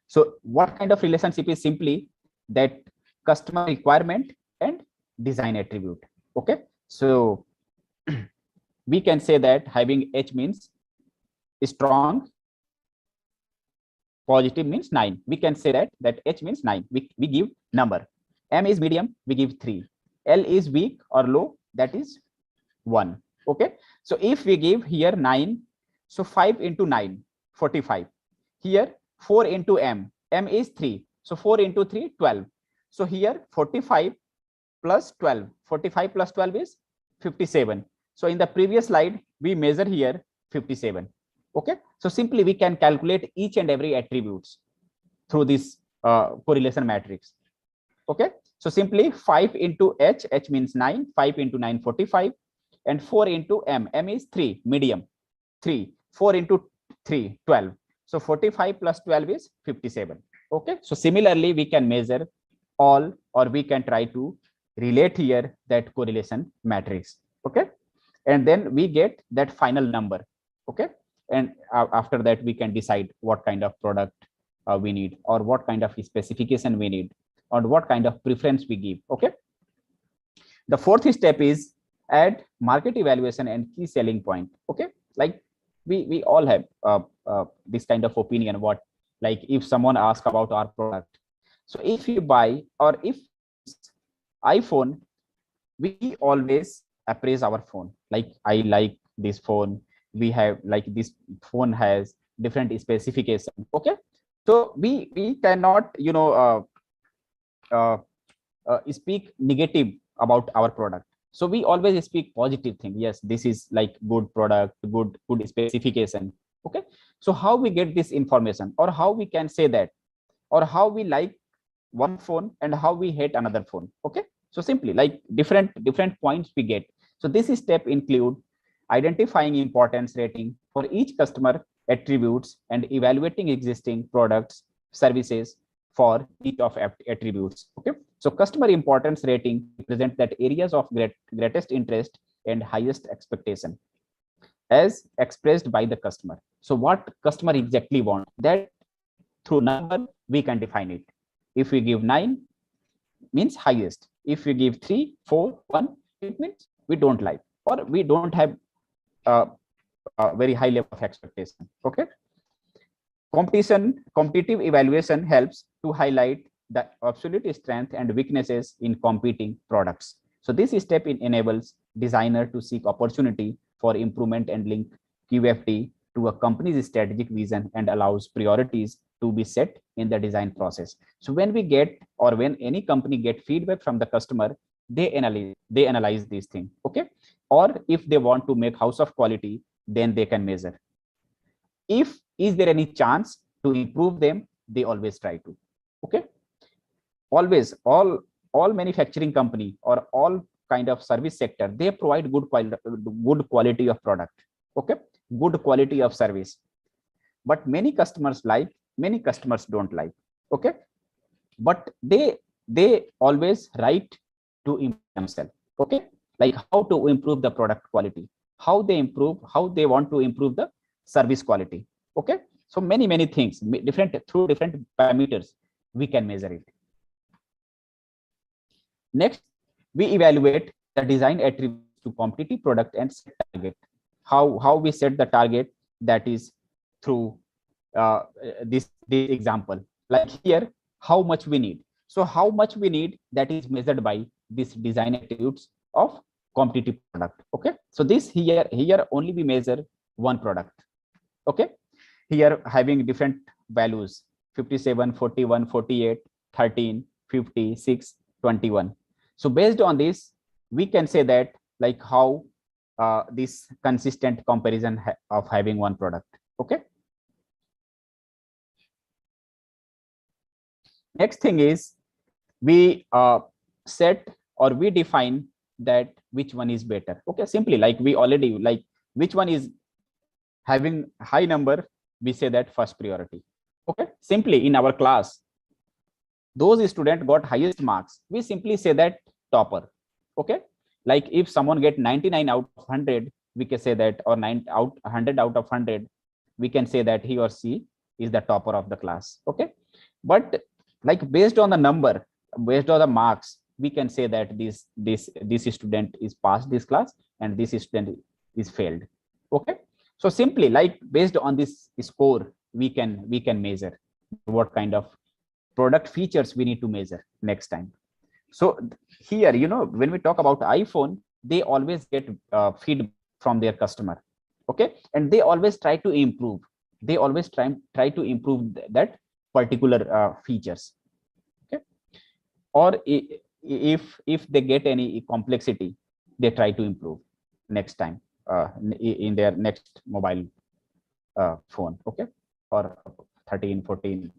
B: So what kind of relationship is simply that customer requirement and design attribute. Okay. So we can say that having H means strong, positive means 9. We can say that H means 9. We give number. M is medium, we give 3. L is weak or low, that is 1. Okay, so if we give here 9, so 5 into 9, 45. Here 4 into M is 3, so 4 into 3, 12. So here 45 plus 12, 45 plus 12 is 57. So in the previous slide we measure here 57. Okay, so simply we can calculate each and every attributes through this correlation matrix. Okay, so simply 5 into H means 9, 5 into 9, 45. And 4 into M is 3, medium, 3, 4 into 3, 12. So 45 plus 12 is 57. Okay, so similarly we can measure all, or we can try to relate here that correlation matrix. Okay, and then we get that final number. Okay, and after that we can decide what kind of product we need, or what kind of specification we need, or what kind of preference we give. Okay, the fourth step is add market evaluation and key selling point. Okay, like we all have this kind of opinion, what, like if someone asks about our product, so if you buy or if iPhone, we always appraise our phone, like I like this phone, we have like this phone has different specification. Okay, so we cannot speak negative about our product. So we always speak positive thing. Yes, this is like good product, good specification. Okay, so how we get this information, or how we can say that, or how we like one phone and how we hate another phone. Okay, so simply like different points we get. So this step include identifying importance rating for each customer attributes and evaluating existing products, services for each of attributes. Okay, So customer importance rating represent that areas of greatest interest and highest expectation as expressed by the customer. So what customer exactly want, that through number we can define it. If we give 9 means highest, if we give 3, 4, 1, it means we don't like, or we don't have a very high level of expectation. Okay. Competitive evaluation helps to highlight the absolute strength and weaknesses in competing products. So this step enables designer to seek opportunity for improvement and link QFT to a company's strategic vision and allows priorities to be set in the design process. So when we get, or when any company get feedback from the customer, they analyze these things. Okay. Or if they want to make house of quality, then they can measure. If is there any chance to improve them, they always try to. Okay. Always, all manufacturing company or all kind of service sector, they provide good quality of product. Okay, good quality of service. But many customers like, many customers don't like. Okay, but they always write to improve themselves. Okay, like how to improve the product quality, how they want to improve the service quality. Okay, so many things, through different parameters we can measure it. Next, we evaluate the design attributes to competitive product and set target. How we set the target, that is through this example. Like here, how much we need. So how much we need, that is measured by this design attributes of competitive product. Okay, so this here only we measure one product. Okay, here having different values: 57, 41, 48, 13, 50, 6, 21. So based on this, we can say that like how this consistent comparison of having one product. Okay. Next thing is we set or we define that which one is better. Okay, simply like we already like which one is having high number, we say that first priority. Okay, simply in our class, those students got highest marks, we simply say that topper. Okay, like if someone get 99 out of 100, we can say that, or 100 out of 100, we can say that he or she is the topper of the class. Okay, but like based on the number, based on the marks, we can say that this student is passed this class and this student is failed. Okay, so simply like based on this score, we can measure what kind of product features we need to measure next time. So here, you know, when we talk about iPhone, they always get feedback from their customer. Okay, and they always try to improve. They always try to improve that particular features. Okay, or if they get any complexity, they try to improve next time in their next mobile phone. Okay, or 13, 14,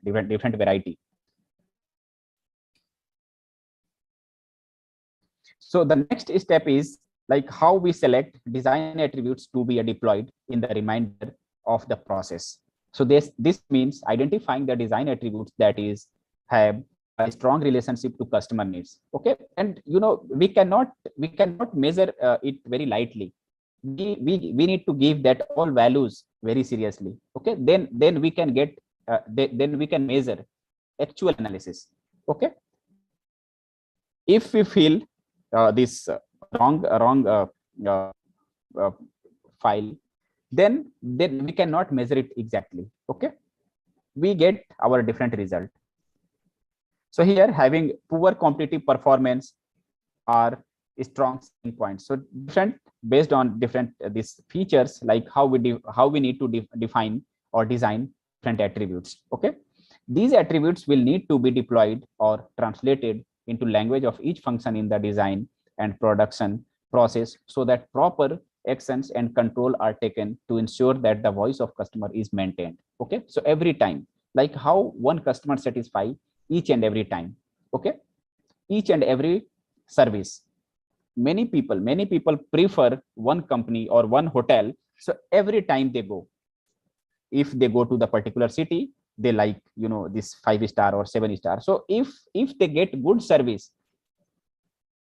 B: different variety. So the next step is like how we select design attributes to be deployed in the remainder of the process. So this means identifying the design attributes that is have a strong relationship to customer needs. Okay, and you know we cannot measure it very lightly. We need to give that all values very seriously. Okay, then we can get then we can measure actual analysis. Okay, if we feel this wrong file, then we cannot measure it exactly. Okay, we get our different result. So here having poor competitive performance are strong selling points. So different based on different these features, like how we need to define or design different attributes. Okay, these attributes will need to be deployed or translated into language of each function in the design and production process, so that proper actions and control are taken to ensure that the voice of customer is maintained. Okay, so every time, like how one customer satisfy each and every time. Okay, each and every service, many people prefer one company or one hotel. So every time they go, if they go to the particular city, they like, you know, this 5-star or 7-star. So if they get good service,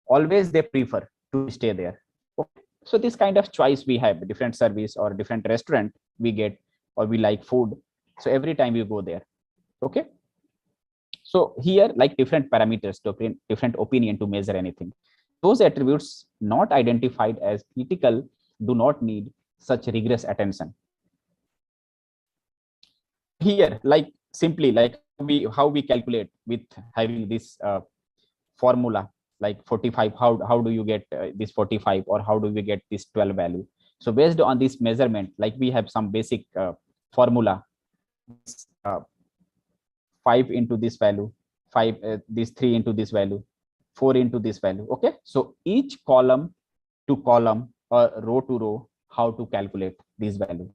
B: always they prefer to stay there. Okay. So this kind of choice we have, different service or different restaurant we get, or we like food, so every time you go there. Okay. So here, like different parameters to different opinion to measure anything. Those attributes not identified as critical do not need such rigorous attention. Here, like simply like how we calculate with having this formula like 45. How do you get this 45, or how do we get this 12 value? So based on this measurement, like we have some basic formula. 5 into this value, 5 this 3 into this value, 4 into this value. Okay, so each column to column or row to row, how to calculate this value,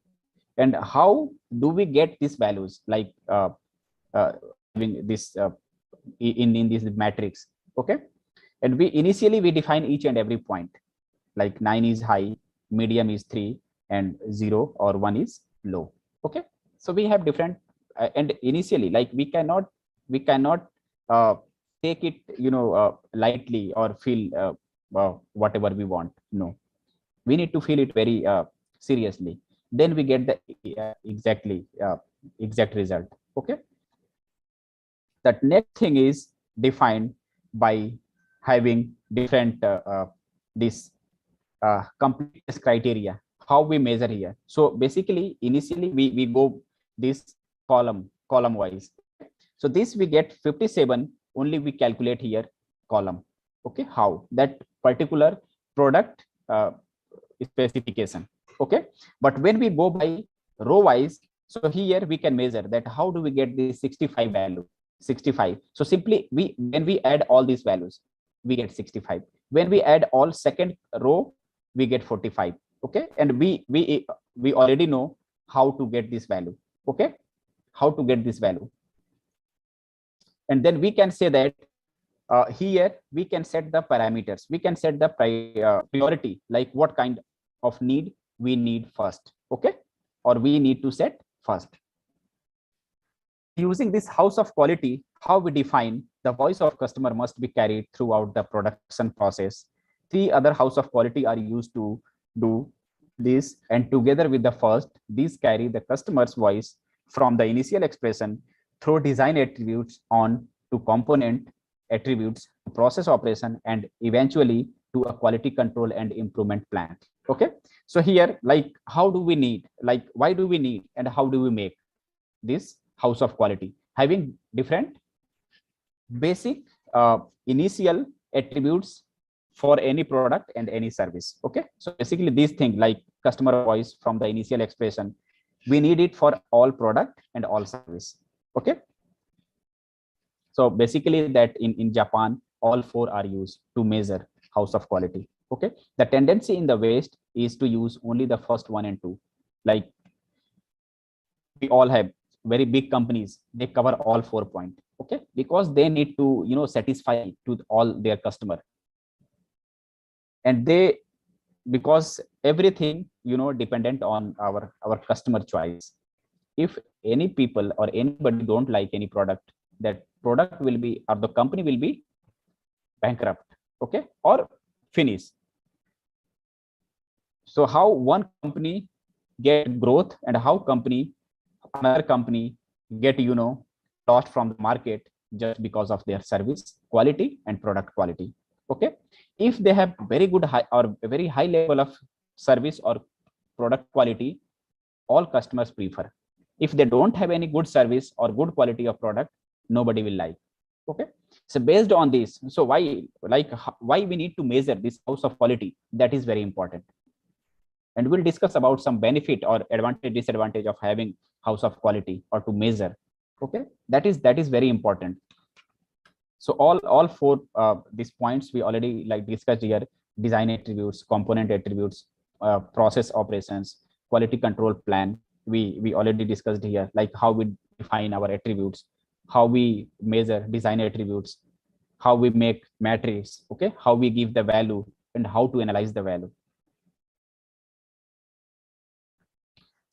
B: and how do we get these values, like having this in this matrix. Okay, and we initially we define each and every point, like 9 is high, medium is 3, and 0 or 1 is low. Okay, so we have different and initially, like we cannot take it, you know, lightly or feel whatever we want. No, we need to feel it very seriously, then we get the exact result. Okay, that next thing is defined by having different this completeness criteria, how we measure here. So basically initially we go this column wise. So this we get 57, only we calculate here column. Okay, how that particular product specification. Okay, but when we go by row wise, so here we can measure that how do we get this 65 value. 65. So simply when we add all these values, we get 65. When we add all second row, we get 45. Okay, and we already know how to get this value. Okay, how to get this value, and then we can say that here we can set the parameters, we can set the priority, like what kind of need we need first. Okay, or we need to set first. Using this house of quality, how we define the voice of customer must be carried throughout the production process. 3 other house of quality are used to do this, and together with the first, these carry the customer's voice from the initial expression through design attributes on to component attributes, process operation, and eventually to a quality control and improvement plan. Okay, so here, like how do we need, like why do we need, and how do we make this house of quality, having different basic initial attributes for any product and any service. Okay, so basically these things like customer voice from the initial expression, we need it for all product and all service. Okay, so basically that in Japan, all 4 are used to measure house of quality. Okay, the tendency in the West is to use only the first 1 and 2. Like we all have very big companies, they cover all 4 points. Okay, because they need to, you know, satisfy to all their customer, and they, because everything, you know, dependent on our customer choice. If any people or anybody don't like any product, that product will be, or the company will be bankrupt. Okay, or finish. So how one company get growth, and how another company get, you know, lost from the market just because of their service quality and product quality. Okay, if they have very good high or very high level of service or product quality, all customers prefer. If they don't have any good service or good quality of product, nobody will like. Okay, so based on this, so why we need to measure this house of quality, that is very important. And we'll discuss about some benefit or advantage, disadvantage of having house of quality or to measure. Okay, that is very important. So all 4 these points we already like discussed here: design attributes, component attributes, process operations, quality control plan. We already discussed here, like how we define our attributes, how we measure design attributes, how we make matrix. Okay, how we give the value, and how to analyze the value.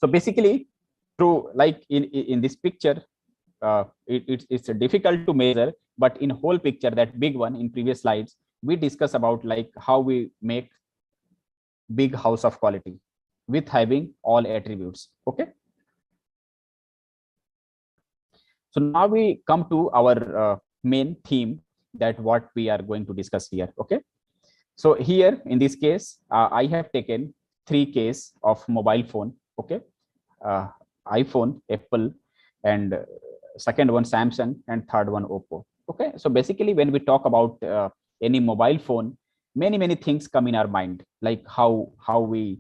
B: So basically, through like in this picture, it's difficult to measure, but in whole picture, that big one in previous slides, we discuss about like how we make big house of quality with having all attributes. Okay. So now we come to our main theme, that what we are going to discuss here. Okay. So here in this case, I have taken 3 cases of mobile phone. Okay. iPhone, Apple, and second one Samsung, and third one Oppo. Okay. So basically when we talk about any mobile phone, many things come in our mind, like how we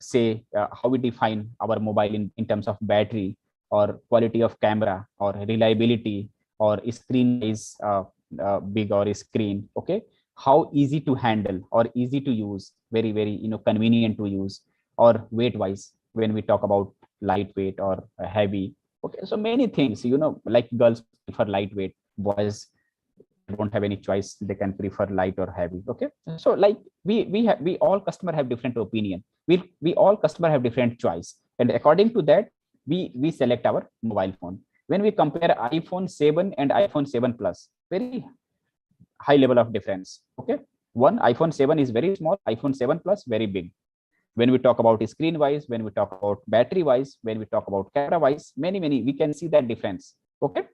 B: say how we define our mobile in terms of battery, or quality of camera, or reliability, or screen is big or screen. Okay. How easy to handle or easy to use, very convenient to use, or weight wise, when we talk about lightweight or heavy. Okay. So many things, like girls prefer lightweight, boys don't have any choice, they can prefer light or heavy. Okay. So like we all customer have different opinion, we all customer have different choice, and according to that we select our mobile phone. When we compare iPhone 7 and iPhone 7 Plus, very high level of difference. Okay. One, iPhone 7 is very small, iPhone 7 Plus very big. When we talk about screen wise, when we talk about battery wise, when we talk about camera wise, many we can see that difference. Okay.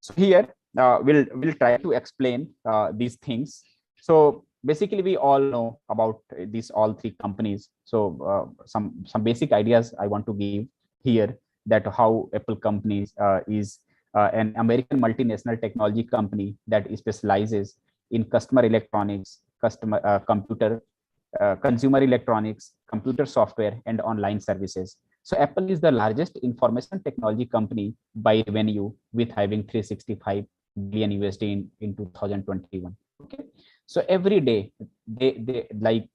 B: So here we'll try to explain these things. So basically we all know about these all 3 companies. So some basic ideas I want to give here, that how Apple companies is an American multinational technology company that specializes in customer electronics, consumer electronics, computer software, and online services. So Apple is the largest information technology company by revenue, with having 365 billion USD in 2021. Okay. So every day they like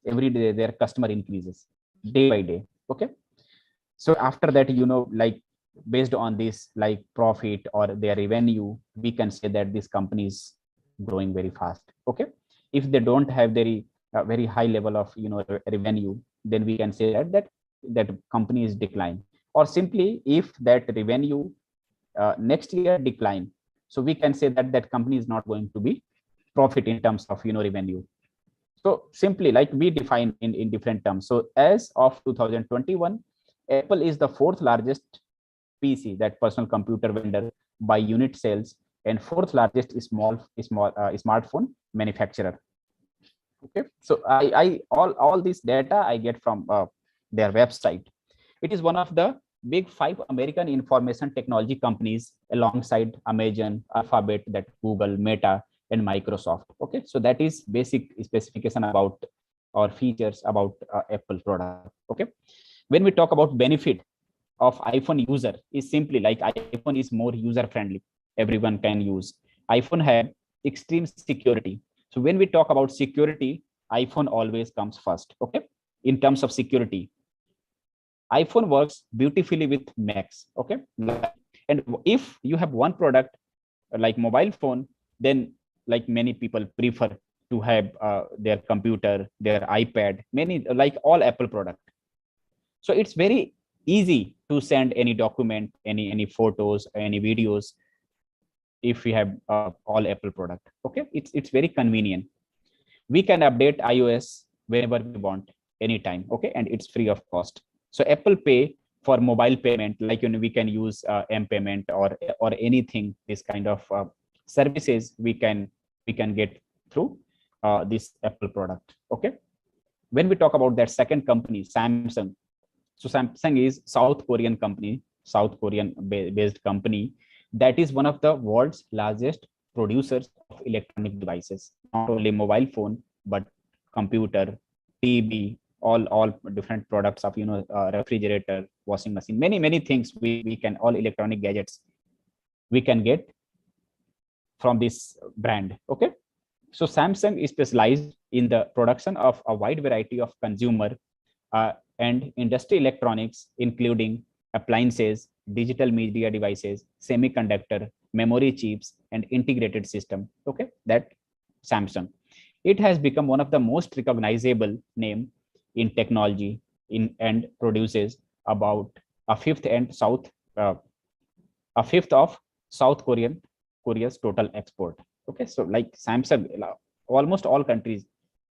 B: every day their customer increases day by day. Okay. So after that, like based on this, like profit or their revenue, we can say that this company is growing very fast. Okay. If they don't have very high level of revenue, then we can say that company is decline. Or simply, if that revenue next year decline, so we can say that company is not going to be profit in terms of revenue. So simply, like we define in different terms. So as of 2021, Apple is the 4th largest PC, that personal computer vendor, by unit sales, and 4th largest smartphone manufacturer. Okay. So I all this data I get from their website. It is one of the big 5 American information technology companies, alongside Amazon, Alphabet, that Google, Meta, and Microsoft. Okay. So that is basic specification about or features about Apple product. Okay. When we talk about benefit of iPhone user, is simply like iPhone is more user friendly, everyone can use. iPhone have extreme security. So when we talk about security, iPhone always comes first. Okay. In terms of security, iPhone works beautifully with Macs. Okay. And if you have one product like mobile phone, then like many people prefer to have their computer, their iPad, many like all Apple product. So it's very easy to send any document, any photos, any videos, if we have all Apple product. Okay. It's very convenient. We can update iOS whenever we want, anytime. Okay. And it's free of cost. So Apple Pay for mobile payment, like we can use M payment or anything, this kind of services we can get through this Apple product. Okay. When we talk about that second company, Samsung. So Samsung is South Korean company, South Korean based company, that is one of the world's largest producers of electronic devices, not only mobile phone, but computer, TV, all different products of refrigerator, washing machine, many things we can, all electronic gadgets we can get from this brand. Okay. So Samsung is specialized in the production of a wide variety of consumer and industry electronics, including appliances, digital media devices, semiconductor, memory chips, and integrated system. Okay, that Samsung. It has become one of the most recognizable name in technology and produces about a fifth and south a fifth of South Korea's total export. Okay, so like Samsung, almost all countries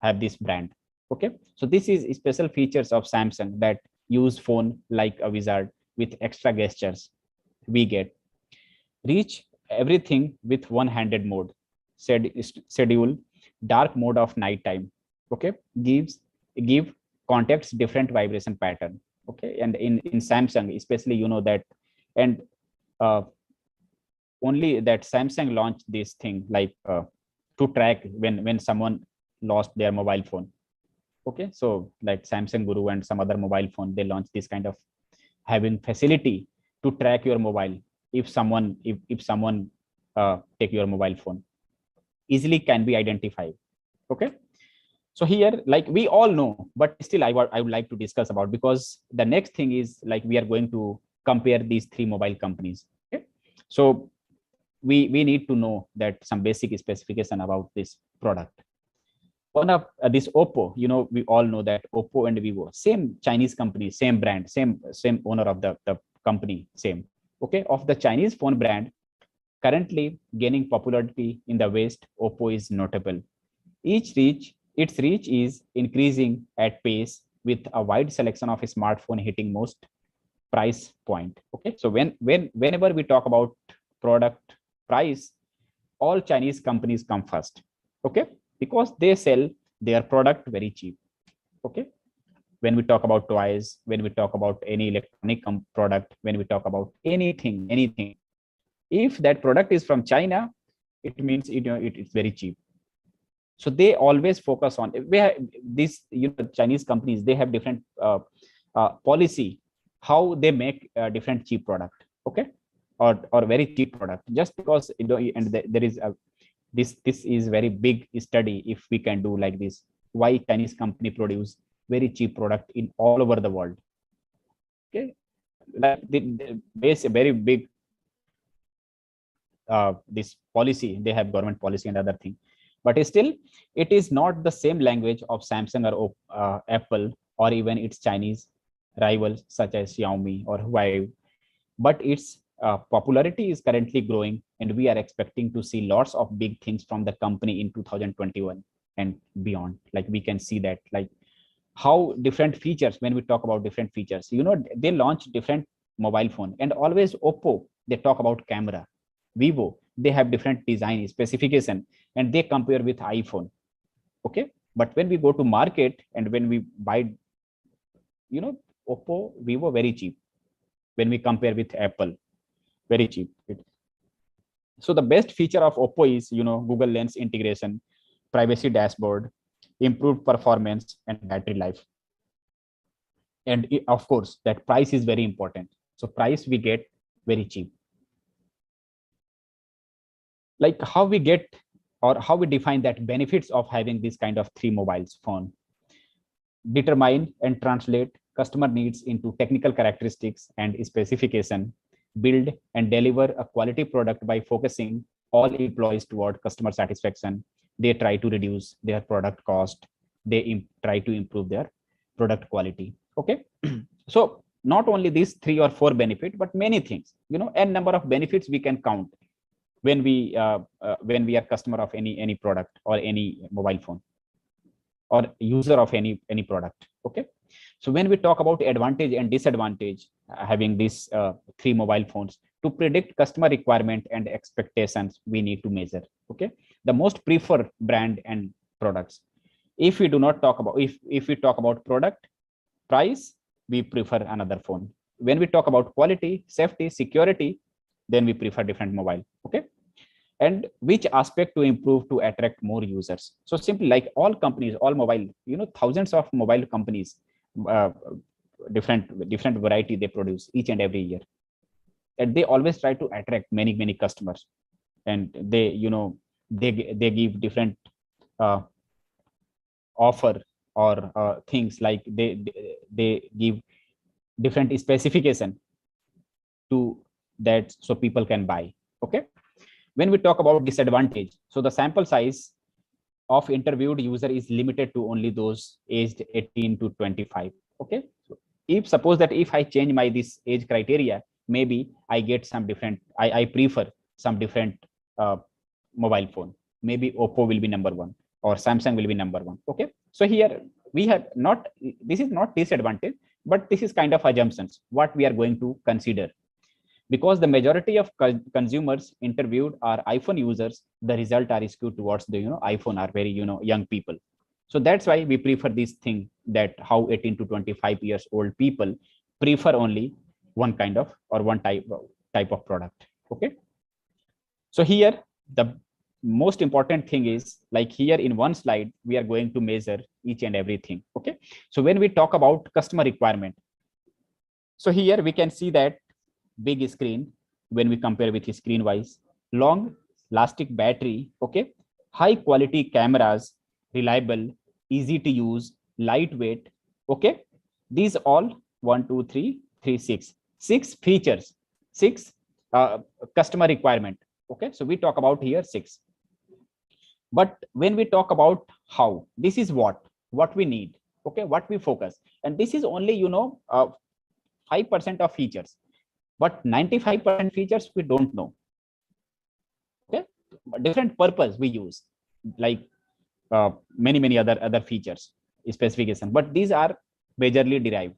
B: have this brand. Okay, so this is special features of Samsung that use phone like a wizard with extra gestures. We get reach everything with one-handed mode, schedule dark mode of nighttime. Okay, give contacts different vibration pattern. Okay, and in Samsung especially, you know that, and only that Samsung launched this thing like to track when someone lost their mobile phone. Okay, so like Samsung Guru and some other mobile phone, they launched this kind of having facility to track your mobile. If someone take your mobile phone, easily can be identified. Okay, so here, like we all know, but still I would like to discuss about, because the next thing is like we are going to compare these three mobile companies. Okay, so we need to know that some basic specification about this product. One of this Oppo, you know, we all know that Oppo and Vivo, same Chinese company, same brand, same owner of the company, same. Okay, of the Chinese phone brand currently gaining popularity in the West, Oppo is notable. Its reach is increasing at pace with a wide selection of smartphone hitting most price point. Okay, so whenever we talk about product price, all Chinese companies come first. Okay, because they sell their product very cheap. Okay, when we talk about toys, when we talk about any electronic product, when we talk about anything, if that product is from China, it means it is very cheap. So they always focus on this. You know, Chinese companies, they have different policy how they make different cheap product. Okay, or very cheap product, just because, you know, and there is a this is very big study if we can do like this, why Chinese company produce very cheap product in all over the world. Okay, like the base a very big this policy, they have government policy and other thing, but still it is not the same language of Samsung or Apple, or even its Chinese rivals such as Xiaomi or Huawei, but its popularity is currently growing, and we are expecting to see lots of big things from the company in 2021 and beyond. Like we can see that, like how different features, when we talk about different features, you know, they launch different mobile phone, and always Oppo, they talk about camera. Vivo, they have different design specification, and they compare with iPhone. Okay, but when we go to market and when we buy, you know, Oppo, Vivo very cheap. When we compare with Apple, very cheap. So the best feature of Oppo is, you know, Google Lens integration, privacy dashboard, improved performance, and battery life. And of course, that price is very important. So price we get very cheap. Like how we get, or how we define that benefits of having this kind of three mobiles phone. Determine and translate customer needs into technical characteristics and specification. Build and deliver a quality product by focusing all employees toward customer satisfaction. They try to reduce their product cost. They try to improve their product quality. Okay, so not only these 3 or 4 benefit, but many things, you know, n number of benefits we can count when we are customer of any product or any mobile phone, or user of any product. Okay, so when we talk about advantage and disadvantage having these 3 mobile phones, to predict customer requirement and expectations, we need to measure. Okay, the most preferred brand and products. If we do not talk about, if we talk about product price, we prefer another phone. When we talk about quality, safety, security, then we prefer different mobile. Okay, and which aspect to improve to attract more users. So simply, like all companies, all mobile, you know, thousands of mobile companies, different variety they produce each and every year, and they always try to attract many customers, and they, you know, they give different offer or things, like they give different specification to that, so people can buy. Okay, when we talk about disadvantage, so the sample size of interviewed user is limited to only those aged 18 to 25. Okay, so if suppose that if I change my this age criteria, maybe I get some different, I prefer some different mobile phone. Maybe Oppo will be number one or Samsung will be number one. Okay. So here we have not, this is not disadvantage, but this is kind of assumptions, what we are going to consider. Because the majority of consumers interviewed are iPhone users, the result are skewed towards the iPhone are very young people. So that's why we prefer this thing, that how 18 to 25 years old people prefer only one kind of or one type of product. Okay. So here the most important thing is, like here in one slide we are going to measure each and everything. Okay. So when we talk about customer requirement, so here we can see that big screen when we compare with screen wise, long lasting battery, okay, high quality cameras, reliable, easy to use, lightweight. Okay, these all 6 features, 6 customer requirement. Okay, so we talk about here 6. But when we talk about how, this is what we need. Okay, what we focus, and this is only 5% of features, but 95% features we don't know. Okay, different purpose we use, like many other features specification, but these are majorly derived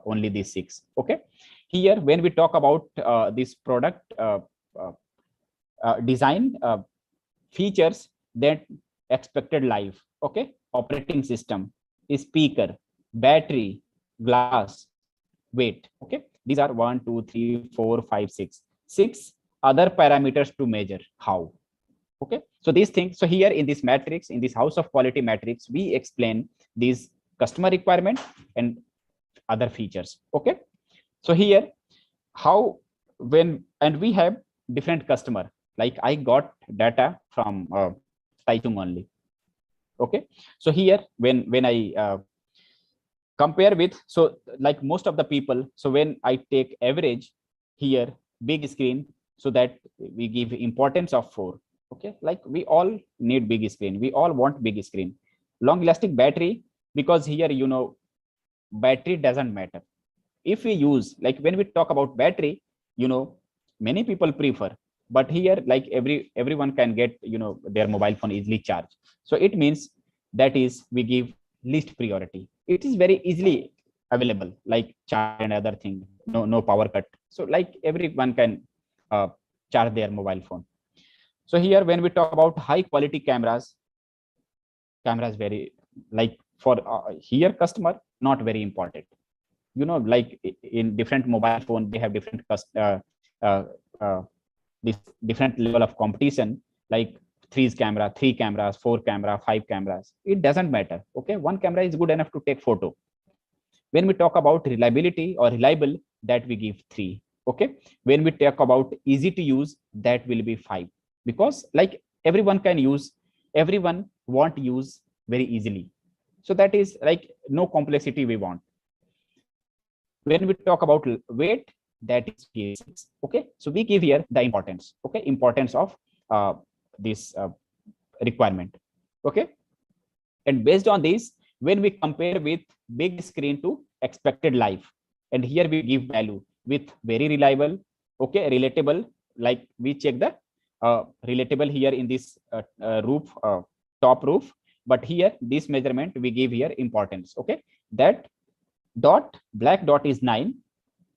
B: only these 6. Okay, here when we talk about this product design features, that expected life, okay, operating system, speaker, battery, glass, weight. Okay, these are 1 2 3 4 5 6 other parameters to measure how. Okay, so these things, so here in this matrix, in this house of quality matrix, we explain these customer requirement and other features. Okay, so here how, when, and we have different customer, like I got data from Taichung only. Okay, so here when I compare with, so like most of the people, so when I take average here, big screen, so that we give importance of 4. Okay, like we all need big screen, we all want big screen. Long lasting battery, because here battery doesn't matter. If we use, like when we talk about battery, many people prefer, but here like everyone can get their mobile phone easily charged. So it means that is we give least priority. It is very easily available, like charge and other thing, no power cut, so like everyone can charge their mobile phone. So here when we talk about high quality cameras very, like for here customer not very important. Like in different mobile phone they have different this different level of competition, like 3 cameras, 4 camera, 5 cameras, it doesn't matter. Okay, one camera is good enough to take photo. When we talk about reliability or reliable, that we give 3. Okay, when we talk about easy to use, that will be 5, because like everyone can use, everyone want to use very easily, so that is like no complexity we want. When we talk about weight, that is 6. Okay, so we give here the importance. Okay, importance of this requirement. Okay, and based on this, when we compare with big screen to expected life, and here we give value with very reliable, okay, relatable, like we check the relatable here in this roof, top roof, but here this measurement we give here importance. Okay, that dot, black dot is 9,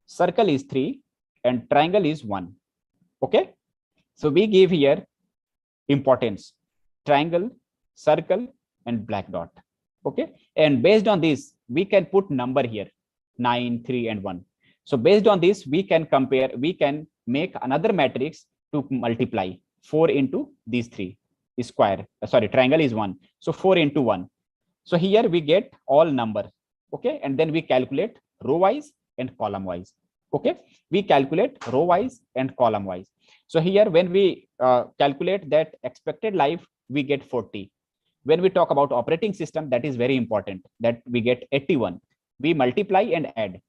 B: circle is 3, and triangle is 1. Okay, so we give here importance, triangle, circle, and black dot. Okay, and based on this we can put number here 9, 3, and 1. So based on this we can compare, we can make another matrix to multiply 4 into these 3 square, sorry, triangle is 1, so 4 into 1. So here we get all number. Okay, and then we calculate row wise and column wise. Okay, we calculate row wise and column wise. So here when we calculate that expected life, we get 40. When we talk about operating system, that is very important, that we get 81. We multiply and add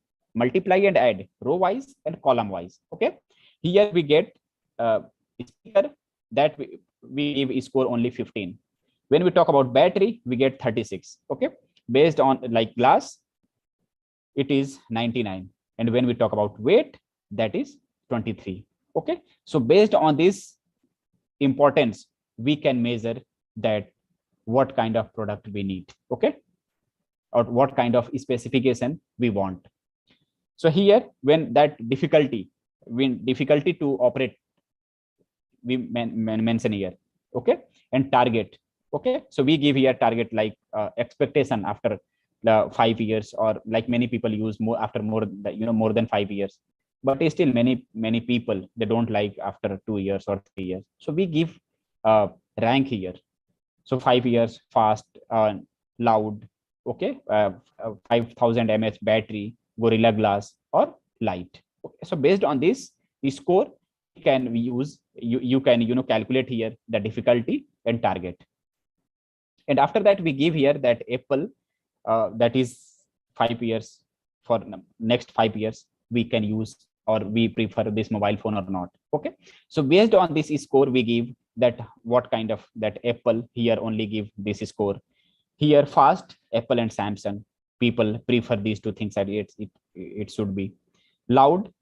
B: row wise and column wise. Okay, here we get speaker, that we give score only 15. When we talk about battery, we get 36. Okay, based on like glass, it is 99. And when we talk about weight, that is 23. Okay, so based on this importance, we can measure that what kind of product we need, okay, or what kind of specification we want. So here, when that difficulty to operate, we mention here, okay, and target, okay. So we give here target like expectation after the 5 years, or like many people use more after more than 5 years, but still many people, they don't like after 2 years or 3 years. So we give rank here. So 5 years, fast, loud, okay, 5000 mAh battery, Gorilla Glass, or light. Okay. So based on this score, can we use you can calculate here the difficulty and target. And after that, we give here that Apple, that is 5 years, for next 5 years we can use, or we prefer this mobile phone or not. Okay, so based on this score, we give that what kind of that Apple here only give this score. Here fast, Apple and Samsung, people prefer these two things, that it should be loud,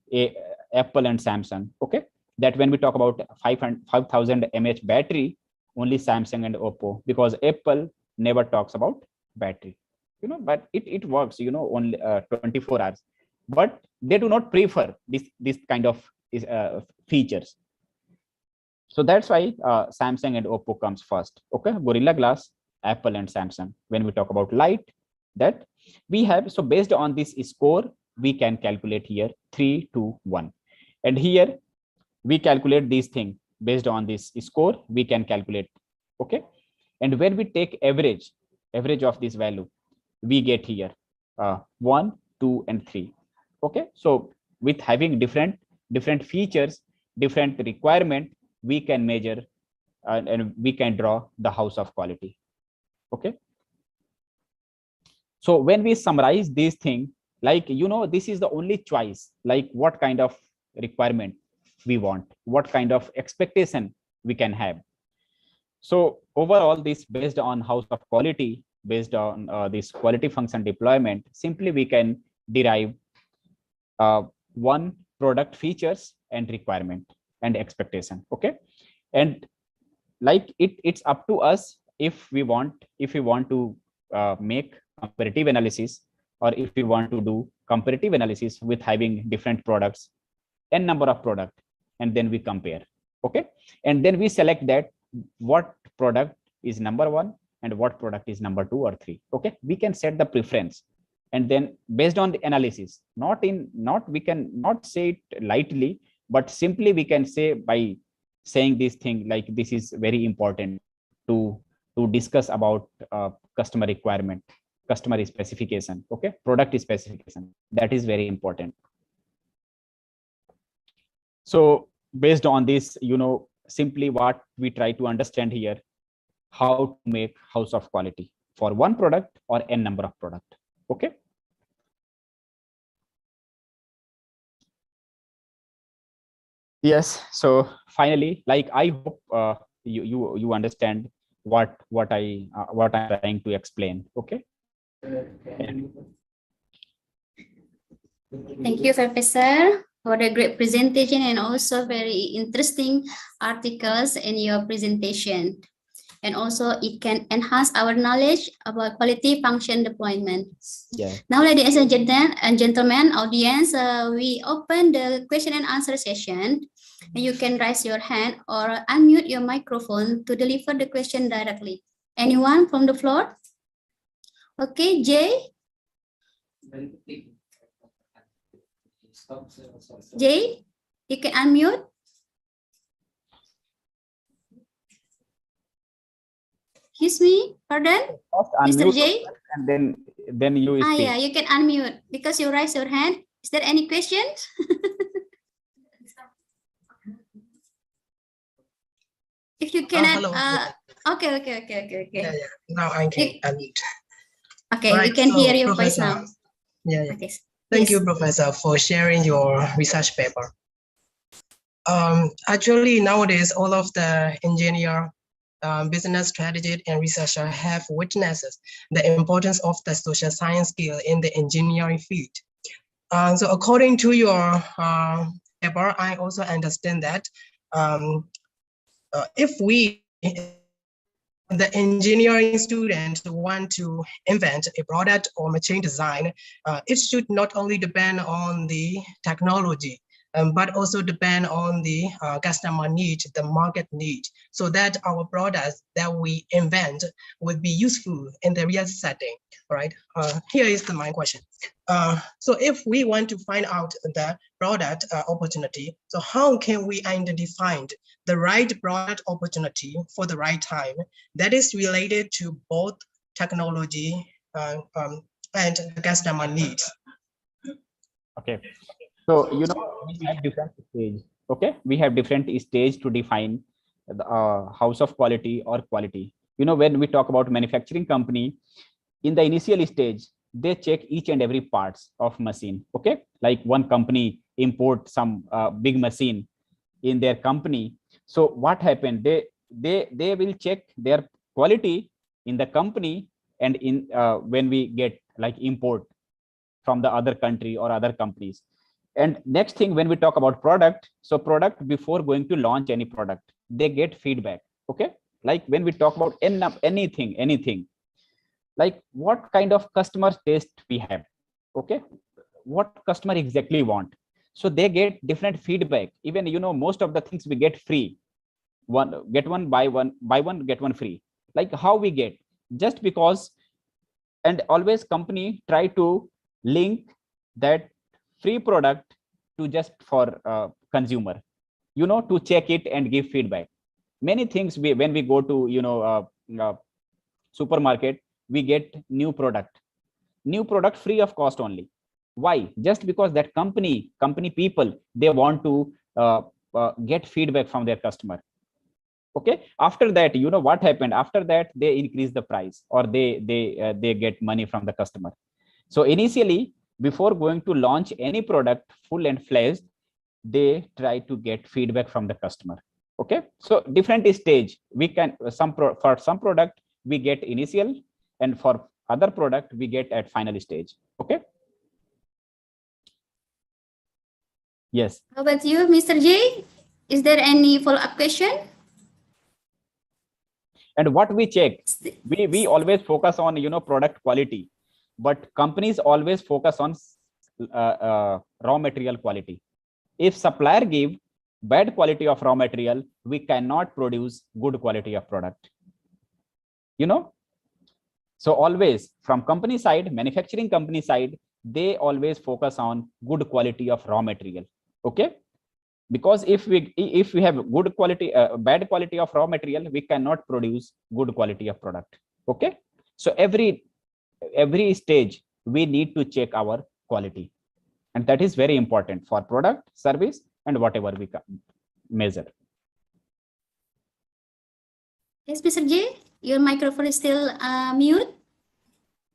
B: Apple and Samsung. Okay, that when we talk about 5000 mAh battery, only Samsung and Oppo, because Apple never talks about battery, but it works, only 24 hours, but they do not prefer this kind of features. So that's why Samsung and Oppo comes first. Okay, Gorilla Glass, Apple and Samsung. When we talk about light, that we have, so based on this score, we can calculate here 3, 2, 1, and here we calculate these things based on this score, we can calculate. Okay, and when we take average of this value, we get here 1, 2, and 3. Okay, so with having different features, different requirement, we can measure and we can draw the house of quality. Okay, so when we summarize these things, like this is the only choice, like what kind of requirement we want, what kind of expectation we can have. So overall, this based on house of quality, based on this quality function deployment, simply we can derive one product features and requirement and expectation. Okay, and like it's up to us if we want to make comparative analysis, or if we want to do comparative analysis with having different products, n number of product, and then we compare. Okay, and then we select that what product is number 1 and what product is number 2 or 3. Okay, we can set the preference, and then based on the analysis, we can not say it lightly, but simply we can say by saying this thing, like this is very important to discuss about customer requirement, customer specification. Okay, product specification, that is very important. So based on this, simply what we try to understand here, how to make house of quality for one product or n number of product. Okay, yes. So finally, like I hope you understand what I'm trying to explain. Okay.
A: Thank you, Professor, for the great presentation and also very interesting articles in your presentation. And also it can enhance our knowledge about quality function deployment.
B: Yeah.
A: Now, ladies and gentlemen, audience, we open the question and answer session. And you can raise your hand or unmute your microphone to deliver the question directly. Anyone from the floor? Okay, Jay? Jay, you can unmute. Excuse me, pardon? Mr. J?
B: And then you speak.
A: Yeah, you can unmute because you raise your hand. Is there any questions? If you cannot, okay.
D: Yeah. Now I can unmute.
A: Okay, right, we can hear your voice now.
D: Yeah.
A: Okay.
D: Thank you, Professor, for sharing your research paper. Actually, nowadays, all of the engineer, business strategists, and researchers have witnessed the importance of the social science skill in the engineering field. So according to your However, I also understand that if we, the engineering students, want to invent a product or machine design, it should not only depend on the technology, but also depend on the customer need, the market need, so that our products that we invent would be useful in the real setting, right? Here is my question. So if we want to find out the product opportunity, so how can we identify the right product opportunity for the right time that is related to both technology and customer needs?
B: Okay, so we have different stage. Okay, we have different stage to define the house of quality or quality. When we talk about manufacturing company, in the initial stage, they check each and every parts of machine. Okay, like one company import some big machine in their company. So what happened? They will check their quality in the company, and in when we get like import from the other country or other companies. And next thing, when we talk about product, so product, before going to launch any product, they get feedback. Okay, like when we talk about anything, like what kind of customer taste we have. Okay, what customer exactly want. So they get different feedback. Even most of the things we get free, buy one get one free. Like how we get, just because. And always company try to link that free product to just for consumer, to check it and give feedback. Many things when we go to supermarket, we get new product free of cost only. Why? Just because that company people, they want to get feedback from their customer. Okay, after that, what happened? After that, they increase the price, or they get money from the customer. So initially, before going to launch any product full and fledged, they try to get feedback from the customer. Okay, so different stage we can for some product we get initial, and for other product we get at final stage. Okay. Yes.
A: How about you, Mr. J? Is there any follow-up question?
B: And what we check, we always focus on product quality, but companies always focus on raw material quality. If supplier give bad quality of raw material, we cannot produce good quality of product. So always from company side, manufacturing company side, they always focus on good quality of raw material. Okay, because if we have good quality, bad quality of raw material, we cannot produce good quality of product. Okay, so every stage we need to check our quality, and that is very important for product, service, and whatever we can measure.
A: Yes, Mr. J, your microphone is still mute.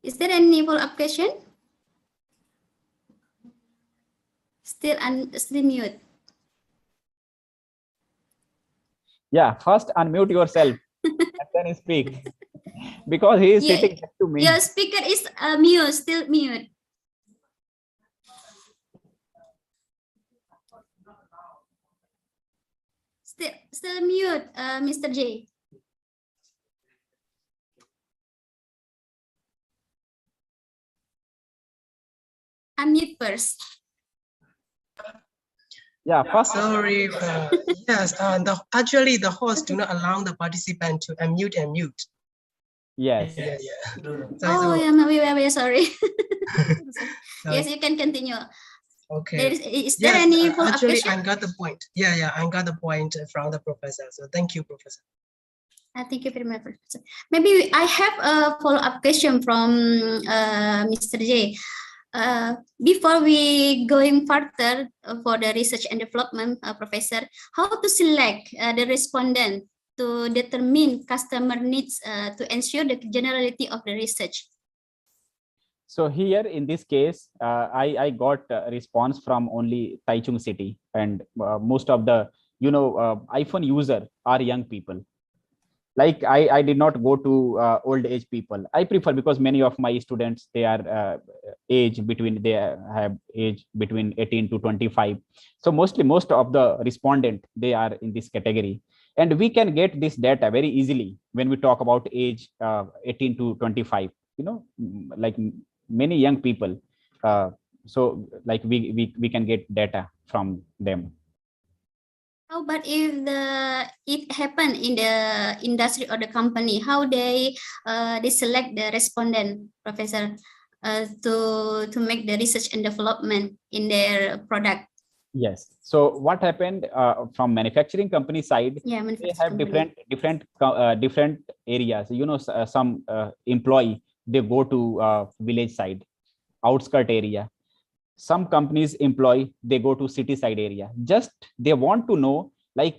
A: Is there any follow-up question? Still mute.
B: Yeah, first unmute yourself and then speak, because he is sitting next to me.
A: Your speaker is mute, still mute. Still mute, Mr. J. Unmute first.
B: Yeah, first.
D: Sorry. Yes, actually the host do not allow the participant to unmute and mute.
B: Yes.
D: Yeah.
A: Oh, yeah, we sorry. Yes, you can continue.
D: Okay.
A: Is there any follow-up
D: actually,
A: question?
D: I got the point. Yeah, I got the point from the professor. So thank you, Professor.
A: Thank you very much, Professor. Maybe I have a follow-up question from Mr. J. Before we going further for the research and development, Professor, how to select the respondent to determine customer needs to ensure the generality of the research?
B: So here in this case, I got a response from only Taichung city, and most of the iPhone user are young people. Like I did not go to old age people. I prefer, because many of my students, they are they have age between 18 to 25. So most of the respondent, they are in this category, and we can get this data very easily when we talk about age 18 to 25. Like many young people. So like we can get data from them.
A: How about if it happened in the industry or the company? How they select the respondent, Professor, to make the research and development in their product?
B: Yes. So what happened from manufacturing company side?
A: Yeah,
B: They have different areas. Some employee, they go to village side, outskirt area. Some companies employee, they go to city side area. Just they want to know, like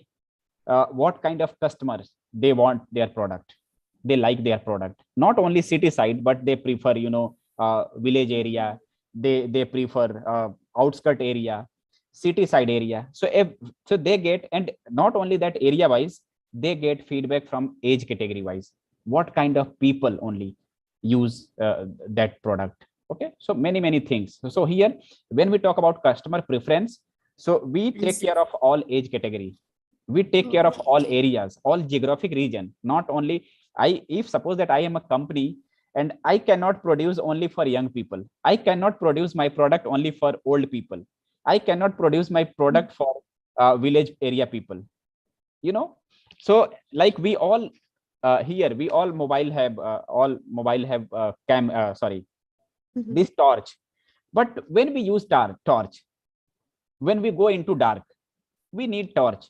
B: what kind of customers they want their product, they like their product. Not only city side, but they prefer village area, they prefer outskirt area, city side area. So they get, and not only that area wise, they get feedback from age category wise, what kind of people only use that product. Okay, so many things. So here, when we talk about customer preference, so we take care of all age category, we take care of all areas, all geographic region. Not only if suppose that I am a company and I cannot produce only for young people, I cannot produce my product only for old people, I cannot produce my product for village area people. So like we all here, we all mobile have this torch. But when we use torch, when we go into dark, we need torch.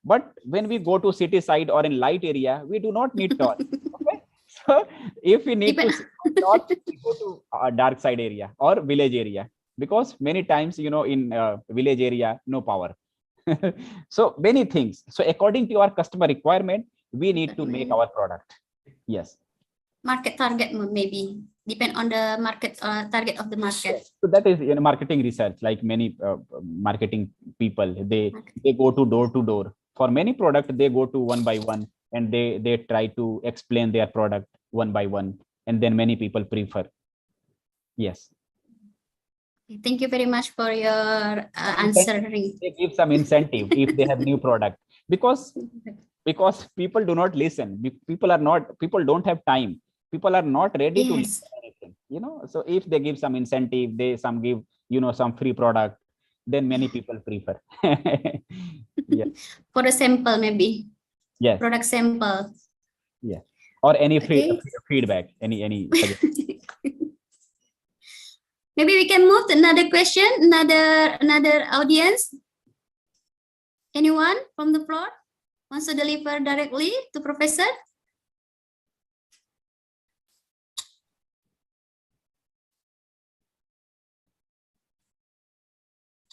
B: But when we go to city side or in light area, we do not need torch. Okay? So if we need to torch, we go to a dark side area or village area, because many times in village area, no power. So many things. So according to our customer requirement, we need to make our product. Yes.
A: Market target maybe depend on the market target of the market.
B: So that is marketing research. Like many marketing people, they go to door. For many product, they go to one by one, and they try to explain their product one by one, and then many people prefer. Yes.
A: Thank you very much for your answering.
B: They give some incentive if they have new product, because people do not listen. People don't have time. People are not ready to listen anything. So if they give some incentive, they give some free product, then many people prefer. Yeah.
A: For a sample maybe.
B: Yes.
A: Product sample.
B: Yeah. Or any feedback, any suggestion.
A: Maybe we can move to another question, another audience. Anyone from the floor wants to deliver directly to Professor?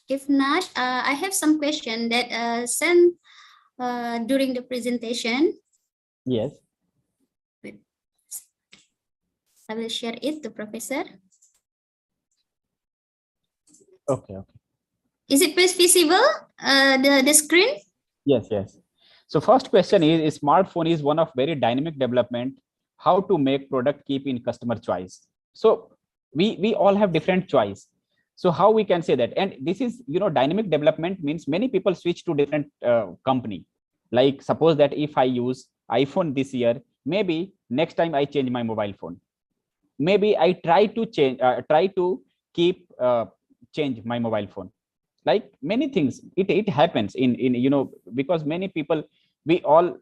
A: If not, I have some question that sent during the presentation.
B: Yes.
A: I will share it to Professor.
B: Okay.
A: Is it visible, the screen?
B: Yes. So first question is, smartphone is one of very dynamic development. How to make product keep in customer choice? So we all have different choice. So how we can say that? And this is, dynamic development means many people switch to different company. Like suppose that if I use iPhone this year, maybe next time I change my mobile phone. Maybe I try to change my mobile phone. Like many things, it happens in because many people, we all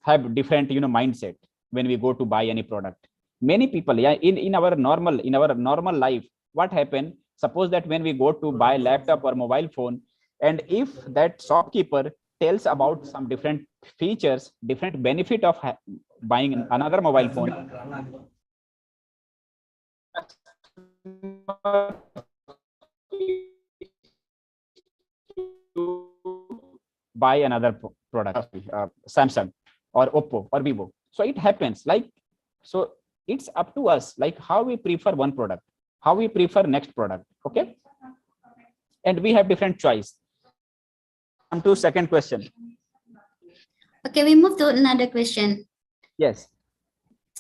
B: have different mindset when we go to buy any product. Many people, in our normal life, what happened? Suppose that when we go to buy laptop or mobile phone, and if that shopkeeper tells about some different features, different benefit of buying another mobile phone, to buy another product, Samsung or Oppo or Vivo. So it happens. Like, so it's up to us, like how we prefer one product, how we prefer next product. Okay, and we have different choice. Come to second question.
A: Okay, we move to another question.
B: Yes.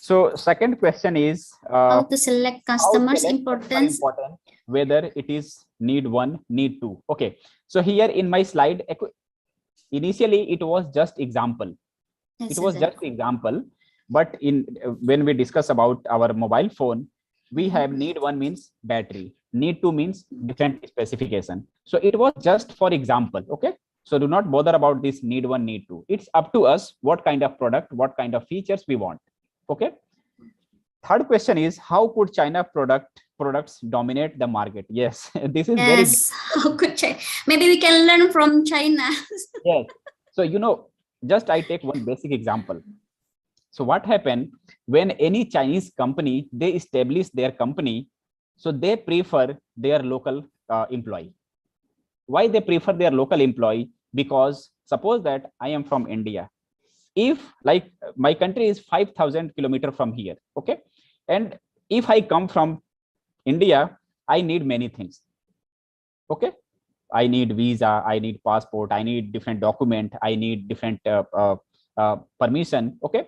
B: So second question is
A: How to select customers
B: select
A: importance.
B: important, whether it is need one, need two. Okay. So here in my slide, initially it was just example.
A: Yes,
B: It was
A: sir.
B: just example, but in when we discuss about our mobile phone, we have need one means battery, need two means different specification. So it was just for example. Okay. So do not bother about this need one, need two. It's up to us what kind of product, what kind of features we want. Okay. Third question is, how could China products dominate the market? Yes, this is very
A: Yes, how could China? Maybe we can learn from China.
B: yes. So just I take one basic example. So what happened when any Chinese company they establish their company, so they prefer their local employee. Why they prefer their local employee? Because suppose that I am from India. If like my country is 5,000 kilometers from here, okay, and if I come from India, I need many things. Okay, I need visa, I need passport, I need different document, I need different permission. Okay,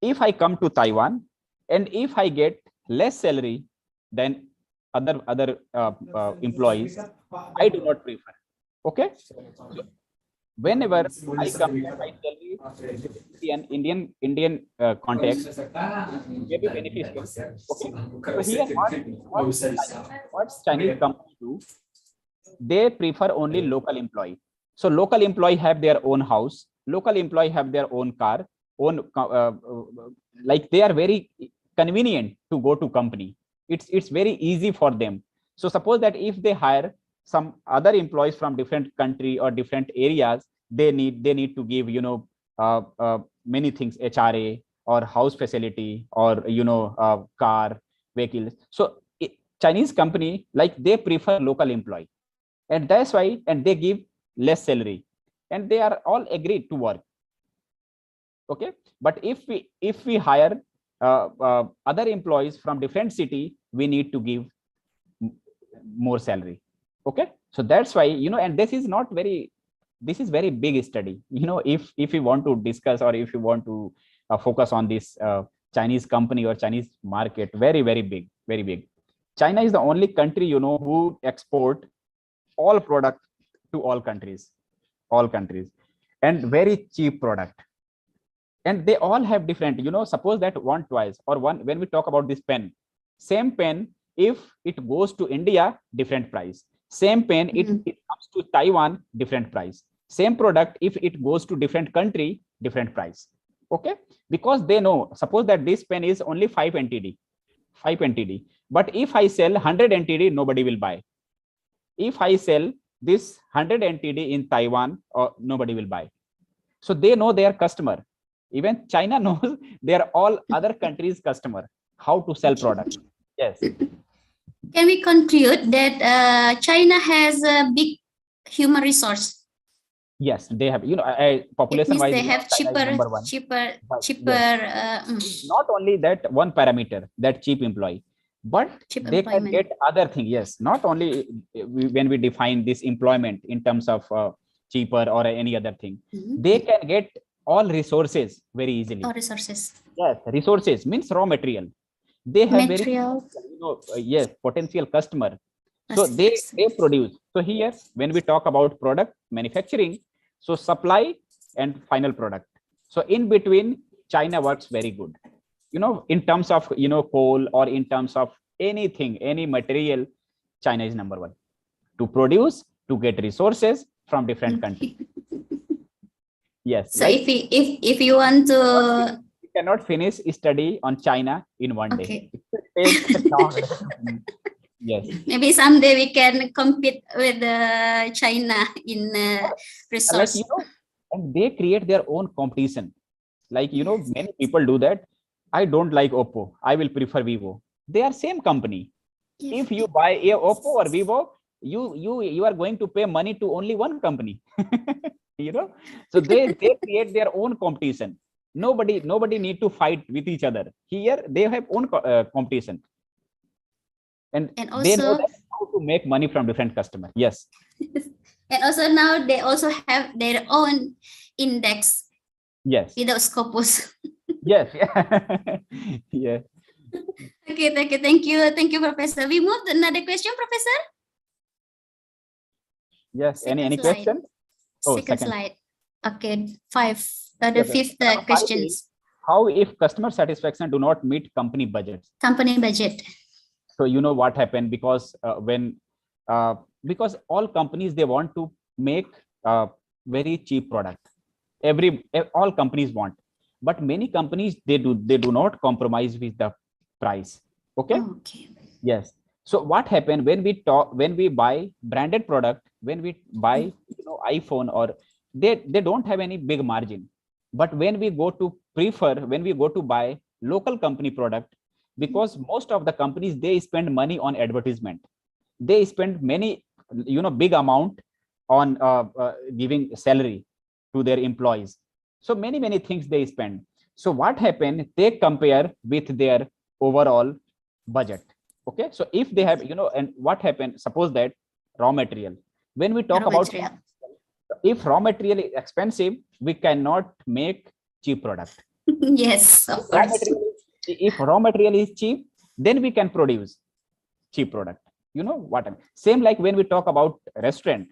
B: if I come to Taiwan and if I get less salary than other employees, I do not prefer. Okay, so whenever I compare my salary in Indian context, may be beneficial. Okay, so here what Chinese companies do, they prefer only local employee. So local employee have their own house, local employee have their own car, own like they are very convenient to go to company. It's very easy for them. So suppose that if they hire some other employees from different country or different areas, they need to give many things, HRA or house facility or car, vehicles. So Chinese company, like they prefer local employee, and that's why, and they give less salary, and they are all agreed to work. Okay, but if we hire other employees from different city, we need to give more salary. Okay, so that's why, and this is not very, this is very big study. If you want to discuss or if you want to focus on this Chinese company or Chinese market, very big, very big. China is the only country who export all product to all countries, and very cheap product. And they all have different, suppose that one twice or one, when we talk about this pen, same pen, if it goes to India, different price. Same pen, it comes to Taiwan, different price. Same product, if it goes to different country, different price. Okay, because they know, suppose that this pen is only 5 NTD, but if I sell 100 NTD, nobody will buy. If I sell this 100 NTD in Taiwan, or nobody will buy. So they know their customer. Even China knows their all other countries' customer, how to sell products. Yes.
A: Can we conclude that China has a big human resource?
B: Yes, they have. Population wise,
A: They have cheaper.
B: Not only that one parameter, that cheap employee, but they can get other thing. Yes, not only when we define this employment in terms of cheaper or any other thing, they can get all resources very easily.
A: All resources.
B: Yes, resources means raw material. They have very potential customer. So they produce. So here, when we talk about product manufacturing, so supply and final product. So in between, China works very good. In terms of coal or in terms of anything, any material, China is number one to produce, to get resources from different countries. Yes.
A: So like, if you want to,
B: you cannot finish study on China in one day. Yes.
A: Maybe someday we can compete with China in resource.
B: Like, and they create their own competition. Like, many people do that. I don't like Oppo. I will prefer Vivo. They are same company. Yes. If you buy a Oppo or Vivo, you are going to pay money to only one company. So they create their own competition. Nobody need to fight with each other. Here they have own competition, and also, they know that how to make money from different customers. Yes.
A: And also now they also have their own index.
B: Yes.
A: Without Scopus.
B: Yes. Yeah.
A: Okay, thank you, Professor. We move to another question, Professor.
B: Yes. Any
A: Second slide.
B: question? Oh,
A: Second
B: second.
A: slide. Okay, the
B: Yes,
A: fifth
B: number 5
A: questions.
B: is, how if customer satisfaction do not meet company budgets?
A: Company budget.
B: So you know what happened, because because all companies, they want to make very cheap product. All companies want, but many companies, they do not compromise with the price. Okay.
A: Okay.
B: Yes. So what happened when we buy branded product, when we buy iPhone, or they don't have any big margin. But when we go to buy local company product, because most of the companies, they spend money on advertisement, they spend many big amount on giving salary to their employees. So many things they spend. So what happened, they compare with their overall budget. Okay, so if they have and what happened, suppose that raw material, when we talk
A: Raw
B: about
A: material.
B: if raw material is expensive, we cannot make cheap product.
A: Yes, of course.
B: If raw material is cheap, then we can produce cheap product. You know what I mean? Same like when we talk about restaurant,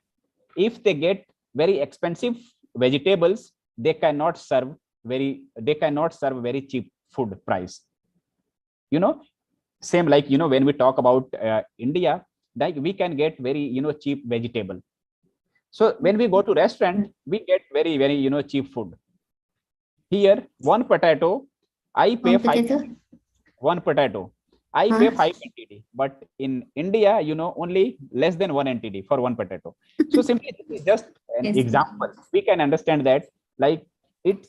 B: if they get very expensive vegetables, they cannot serve very cheap food price. Same like when we talk about India, like we can get very cheap vegetable. So when we go to restaurant, we get very cheap food. Here, one potato, I pay one potato, I pay 5 NTD, but in India, only less than 1 NTD for one potato. So simply, this is just an
A: Yes.
B: example. We can understand that, like it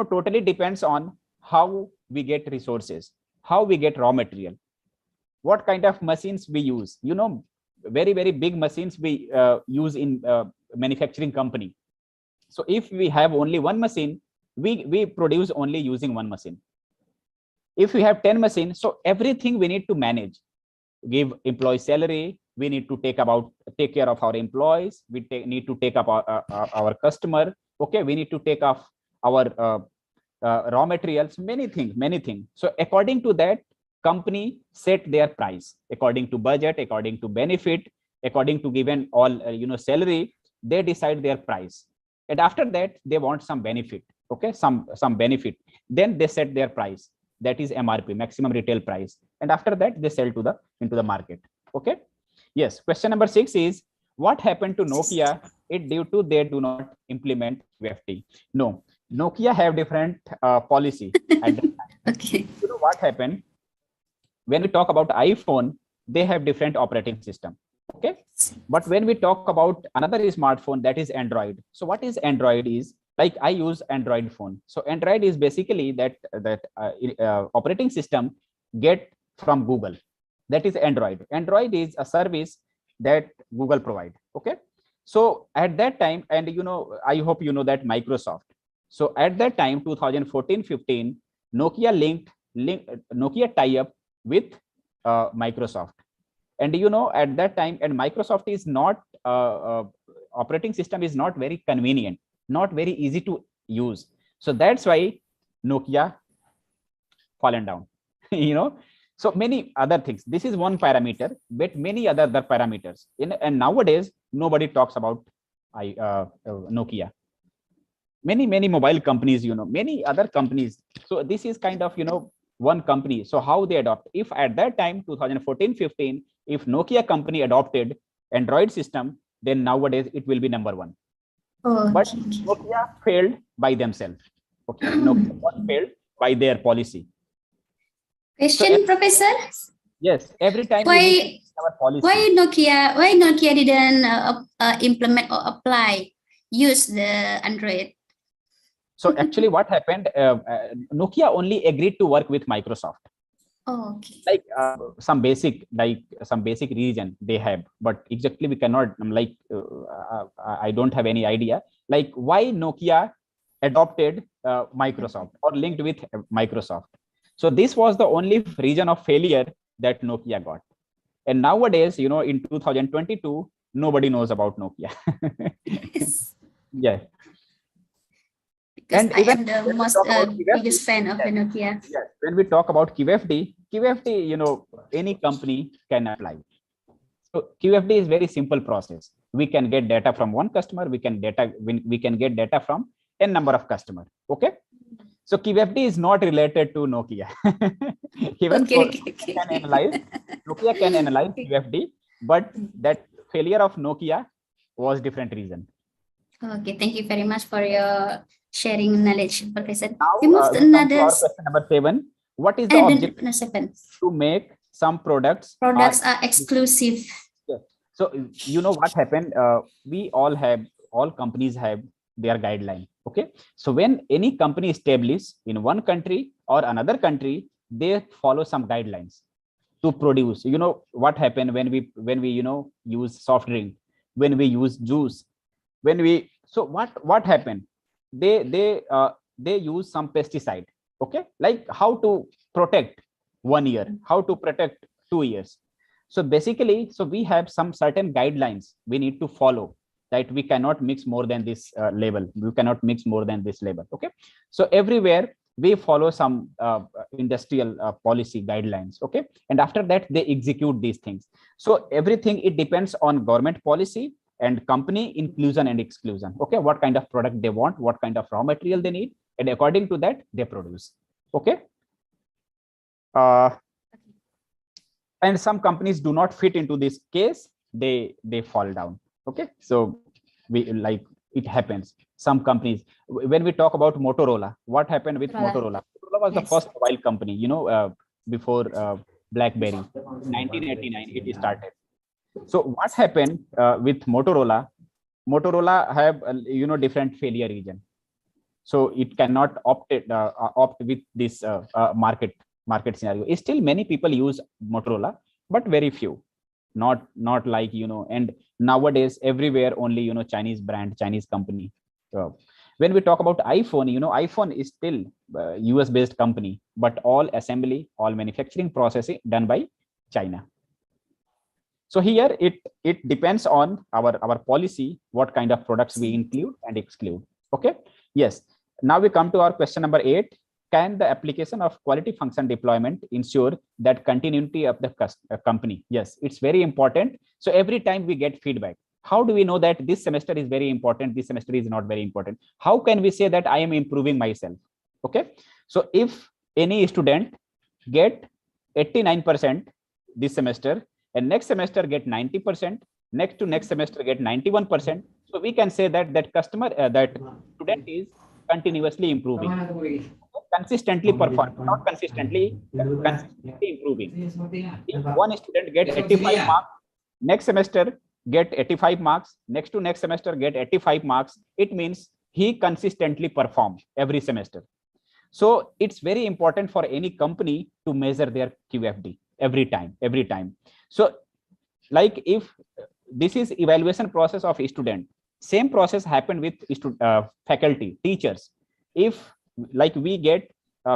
B: totally depends on how we get resources, how we get raw material, what kind of machines we use. Very big machines we use in manufacturing company. So if we have only one machine, we produce only using one machine. If we have 10 machines, so everything we need to manage, give employee salary, we need to take care of our employees, we need to take up our customer. Okay, we need to take off our raw materials, many things. So according to that, company set their price according to budget, according to benefit, according to given all salary, they decide their price. And after that, they want some benefit. Okay, some benefit, then they set their price, that is MRP, maximum retail price, and after that they sell into the market. Okay. Yes. Question number 6 is, what happened to Nokia? It due to they do not implement UFT. No, Nokia have different policy at that time.
A: Okay.
B: What happened, when we talk about iPhone, they have different operating system. Okay, but when we talk about another smartphone, that is Android. So what is Android is, like I use Android phone. So Android is basically that operating system get from Google. That is Android. Android is a service that Google provide. Okay, so at that time, and I hope you know that Microsoft. So at that time, 2014-15, Nokia Nokia tie up with Microsoft. And at that time, and Microsoft is not operating system is not very convenient, not very easy to use. So that's why Nokia fallen down. So many other things. This is one parameter, but many other parameters. And nowadays, nobody talks about Nokia. Many mobile companies, many other companies. So this is kind of one company. So how they adopt? If at that time, 2014-15, if Nokia company adopted Android system, then nowadays it will be number 1.
A: Oh,
B: but Nokia failed by themselves. Okay, Nokia failed by their policy.
A: Question, Professor?
B: Yes, every time
A: Why
B: our policy.
A: Why Nokia didn't implement or use the Android?
B: So actually, what happened? Nokia only agreed to work with Microsoft.
A: Oh, okay.
B: Like some basic reason they have, but exactly we cannot. I don't have any idea. Like why Nokia adopted Microsoft or linked with Microsoft. So this was the only reason of failure that Nokia got. And nowadays, in 2022, nobody knows about Nokia.
A: Yes.
B: Yeah.
A: Because
B: And
A: I
B: even
A: am the
B: when we
A: most
B: talk about
A: biggest fan of the Nokia.
B: yes, when we talk about QFD, any company can apply. So QFD is very simple process. We can get data from one customer. We can get data from n number of customer. Okay. So QFD is not related to Nokia. Even
A: Okay.
B: Nokia can analyze QFD, but that failure of Nokia was different reason.
A: Okay, thank you very much for your sharing knowledge, Professor.
B: Now
A: We move to
B: we come to
A: another.
B: our question number 7. What is the objective to make some products?
A: Products are exclusive.
B: Yeah. So what happened? All companies have their guideline. Okay. So when any company established in one country or another country, they follow some guidelines to produce. What happened when we use soft drink, when we use juice, what happened? They use some pesticide. Okay, like how to protect 1 year, how to protect 2 years. So basically, we have some certain guidelines we need to follow, that we cannot mix more than this level. We cannot mix more than this level. Okay, so everywhere we follow some industrial policy guidelines. Okay, and after that they execute these things. So everything, it depends on government policy and company inclusion and exclusion. Okay, what kind of product they want, what kind of raw material they need, and according to that they produce. Okay. And some companies do not fit into this case, they fall down. Okay, so it happens. Some companies, when we talk about Motorola, what happened with Motorola was the first mobile company, before BlackBerry. 1989 it started. So what happened with Motorola have different failure region, so it cannot opt with this market scenario. Still many people use Motorola, but very few, not like and nowadays everywhere only Chinese brand, Chinese company. When we talk about iPhone, iPhone is still US based company, but all assembly, all manufacturing processing done by China. So here it depends on our policy, what kind of products we include and exclude. Okay. Yes. Now we come to our question number 8. Can the application of quality function deployment ensure that continuity of the company? Yes, it's very important. So every time we get feedback, how do we know that this semester is very important, this semester is not very important? How can we say that I am improving myself? Okay. So if any student get 89% this semester, and next semester get 90%, next to next semester get 91%, so we can say that that student is continuously improving, consistently perform, not consistently improving. If one student get 85 marks, next semester get 85 marks, next to next semester get 85 marks, it means he consistently perform every semester. So it's very important for any company to measure their QFD every time. So like if this is evaluation process of a student, same process happened with faculty, teachers. If like we get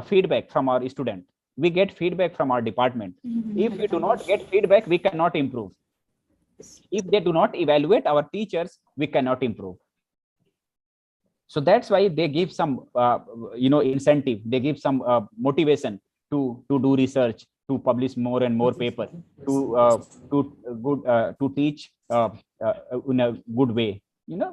B: feedback from our student, we get feedback from our department. If we do not get feedback, we cannot improve. If they do not evaluate our teachers, we cannot improve. So that's why they give some incentive, they give some motivation to do research, to publish more and more papers, to teach in a good way.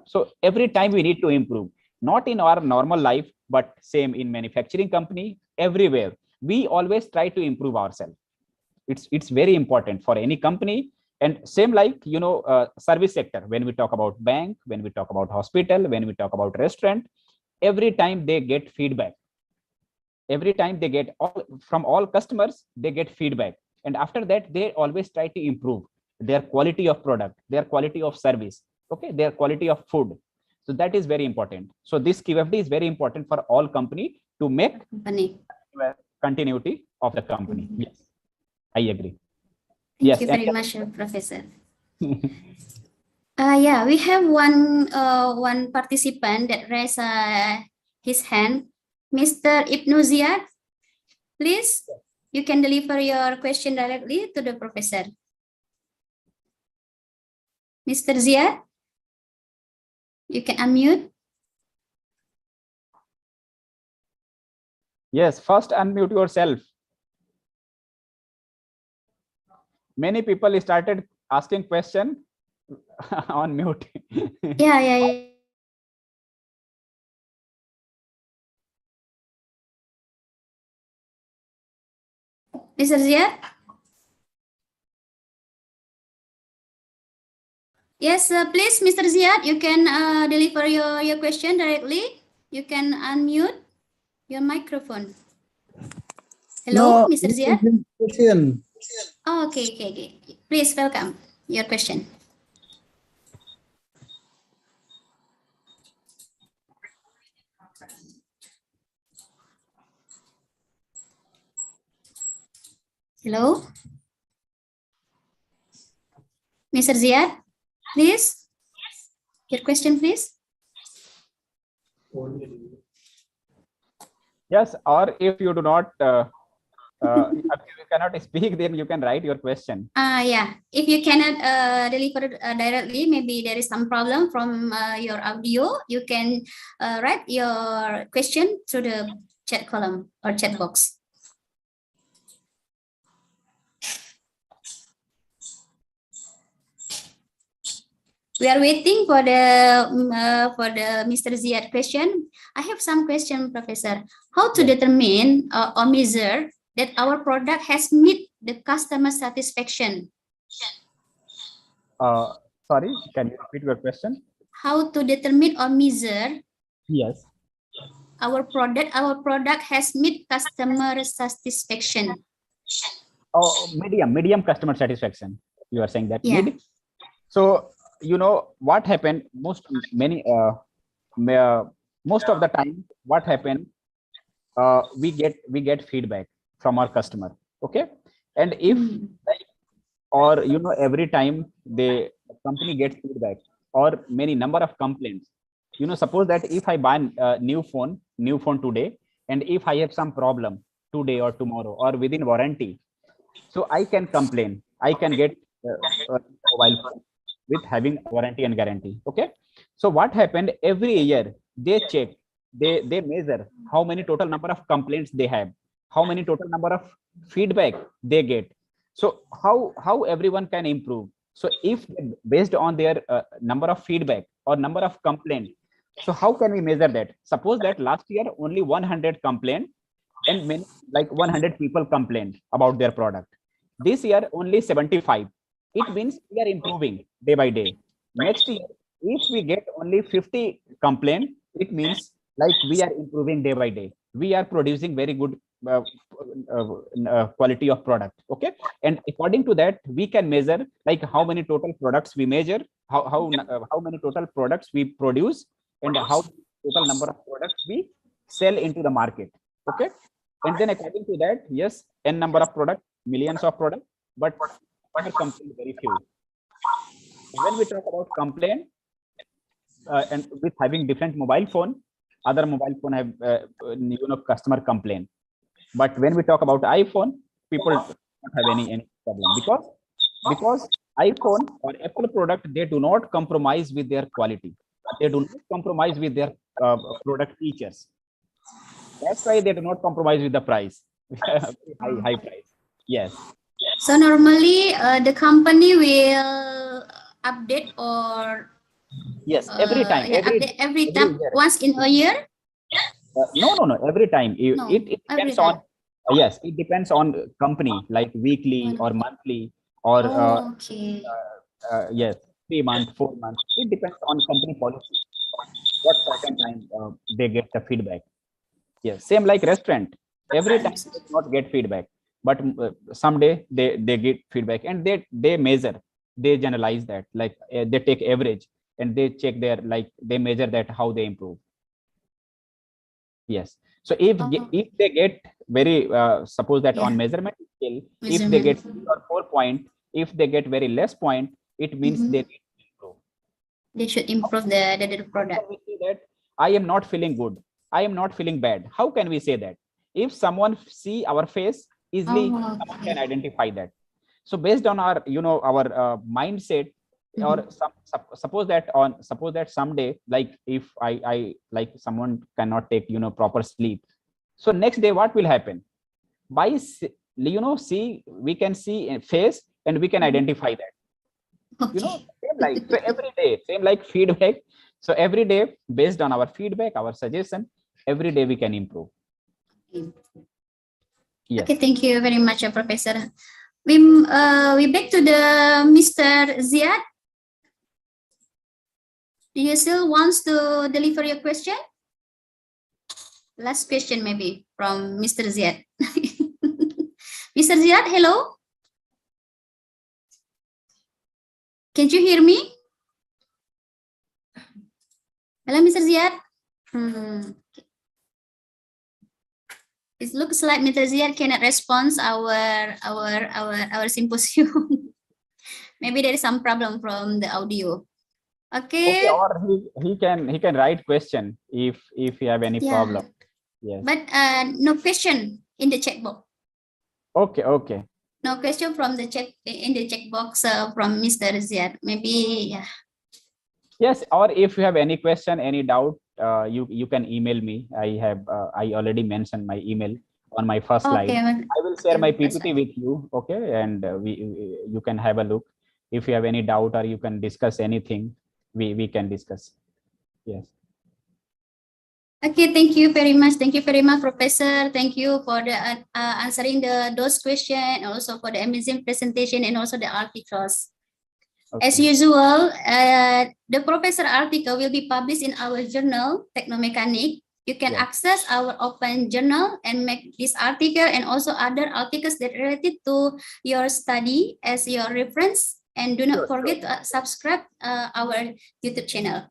B: So every time we need to improve, not in our normal life, but same in manufacturing company, everywhere we always try to improve ourselves. It's very important for any company. And same like service sector, when we talk about bank, when we talk about hospital, when we talk about restaurant, every time they get feedback, every time they get from all customers, they get feedback, and after that they always try to improve their quality of product, their quality of service, okay, their quality of food. So that is very important. So this QFD is very important for all company to make continuity of the company. Yes, I agree.
A: Thank you very much, Professor. Yeah, we have one participant that raised his hand, Mr. Ibnu Ziyad. Please, you can deliver your question directly to the professor. Mr. Ziyad, you can unmute.
B: Yes, first unmute yourself. Many people started asking question on mute.
A: Yeah. Mr. Ziad? Yes, please, Mr. Ziad, you can deliver your question directly. You can unmute your microphone. Hello,
E: No,
A: Mr. Ziad?
E: question.
A: Oh, okay. Please welcome your question. Hello, Mr. Ziad, please. Your question, please.
B: Yes, or if you do not, if you cannot speak, then you can write your question.
A: Yeah, if you cannot deliver directly, maybe there is some problem from your audio, you can write your question through the chat column or chat box. We are waiting for the Mr. Ziad question. I have some question, Professor. How to determine or measure that our product has met the customer satisfaction?
B: Sorry, can you repeat your question?
A: How to determine or measure?
B: Yes.
A: Our product has met customer satisfaction.
B: Oh, medium customer satisfaction. You are saying that.
A: Yeah.
B: Mid. So you know what happened. Most of the time, what happened? We get feedback from our customer. Okay, and if or every time the company gets feedback or many number of complaints. Suppose that if I buy a new phone today, and if I have some problem today or tomorrow or within warranty, so I can complain. I can get a mobile phone with having warranty and guarantee. Okay. So what happened? Every year they check, they measure how many total number of complaints they have, how many total number of feedback they get. So how everyone can improve. So if based on their number of feedback or number of complaints, so how can we measure that? Suppose that last year only 100 complaints and many, like 100 people complained about their product. This year only 75. It means we are improving day by day. Next year, if we get only 50 complaints, it means like we are improving day by day. We are producing very good quality of product. Okay, and according to that, we can measure like how many total products we measure, how many total products we produce, and how total number of products we sell into the market. Okay, and then according to that, yes, n number of products, millions of products, but complaint very few. When we talk about complaint, and with having different mobile phone, other mobile phone have customer complaint. But when we talk about iPhone, people don't have any problem because iPhone or Apple product, they do not compromise with their quality. They do not compromise with their product features. That's why they do not compromise with the price. high price. Yes.
A: So normally the company will update or
B: yes, every time.
A: every time
B: year.
A: Once in a year.
B: No, every time.
A: No,
B: it depends on yes, it depends on company, like weekly or monthly or
A: okay.
B: yes, 3 months, 4 months. It depends on company policy. What certain time they get the feedback. Yes, same like restaurant. Every time they do not get feedback, but someday they get feedback, and they measure, they generalize that, like they take average and they check their, like they measure that how they improve. Yes. So if they get very suppose that on measurement scale, if they get 3 or 4 point, if they get very less point, it means they need to improve.
A: They should improve the product.
B: We say that I am not feeling good, I am not feeling bad. How can we say that? If someone see our face, easily someone can identify that. So based on our our mindset, or suppose that someday, like if I like someone cannot take proper sleep, So next day, what will happen? By we can see a face and we can identify that.
A: Okay.
B: Same like so every day, same like feedback. So every day, based on our feedback, our suggestion, every day we can improve. Yes.
A: Okay, thank you very much, Professor. We back to the Mr. Ziad. Do you still want to deliver your question? Last question maybe from Mr. Ziad. Mr. Ziad, hello. Can you hear me? Hello, Mr. Ziad. It looks like Mr. Ziad cannot respond our symposium. Maybe there is some problem from the audio. Okay.
B: Or he can write question if you have any problem. Yes.
A: But no question in the chat box.
B: Okay.
A: No question from the chat in the chat box from Mr. Ziad. Maybe yeah.
B: Yes, or if you have any question, any doubt, you can email me. I already mentioned my email on my first slide. I will share my PPT with you, okay, and you can have a look. If you have any doubt or you can discuss anything, we can discuss. Yes.
A: Okay, thank you very much. Thank you very much, Professor. Thank you for the answering those questions, also for the amazing presentation and also the articles. Okay. As usual, the professor article will be published in our journal, Teknomekanik. You can access our open journal and make this article and also other articles that related to your study as your reference. And do not forget to subscribe our YouTube channel.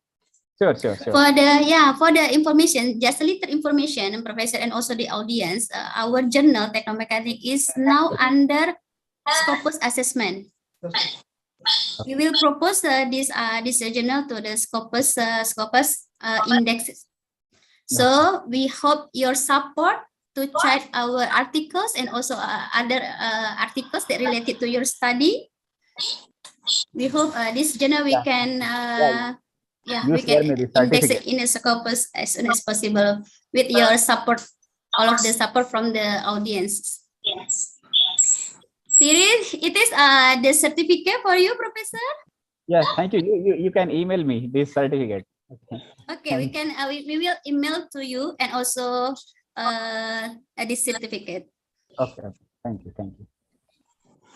B: Sure.
A: For the information, just a little information, Professor and also the audience, our journal Teknomekanik is now under Scopus assessment. We will propose this journal to the Scopus index. So we hope your support to check our articles and also other articles that related to your study. We hope this journal we can we can index it in a Scopus as soon as possible with your support, all of the support from the audience. Yes. It is the certificate for you, Professor.
B: Yes, thank you. You can email me this certificate.
A: Okay, we can we will email to you and also this certificate.
B: Okay, thank you.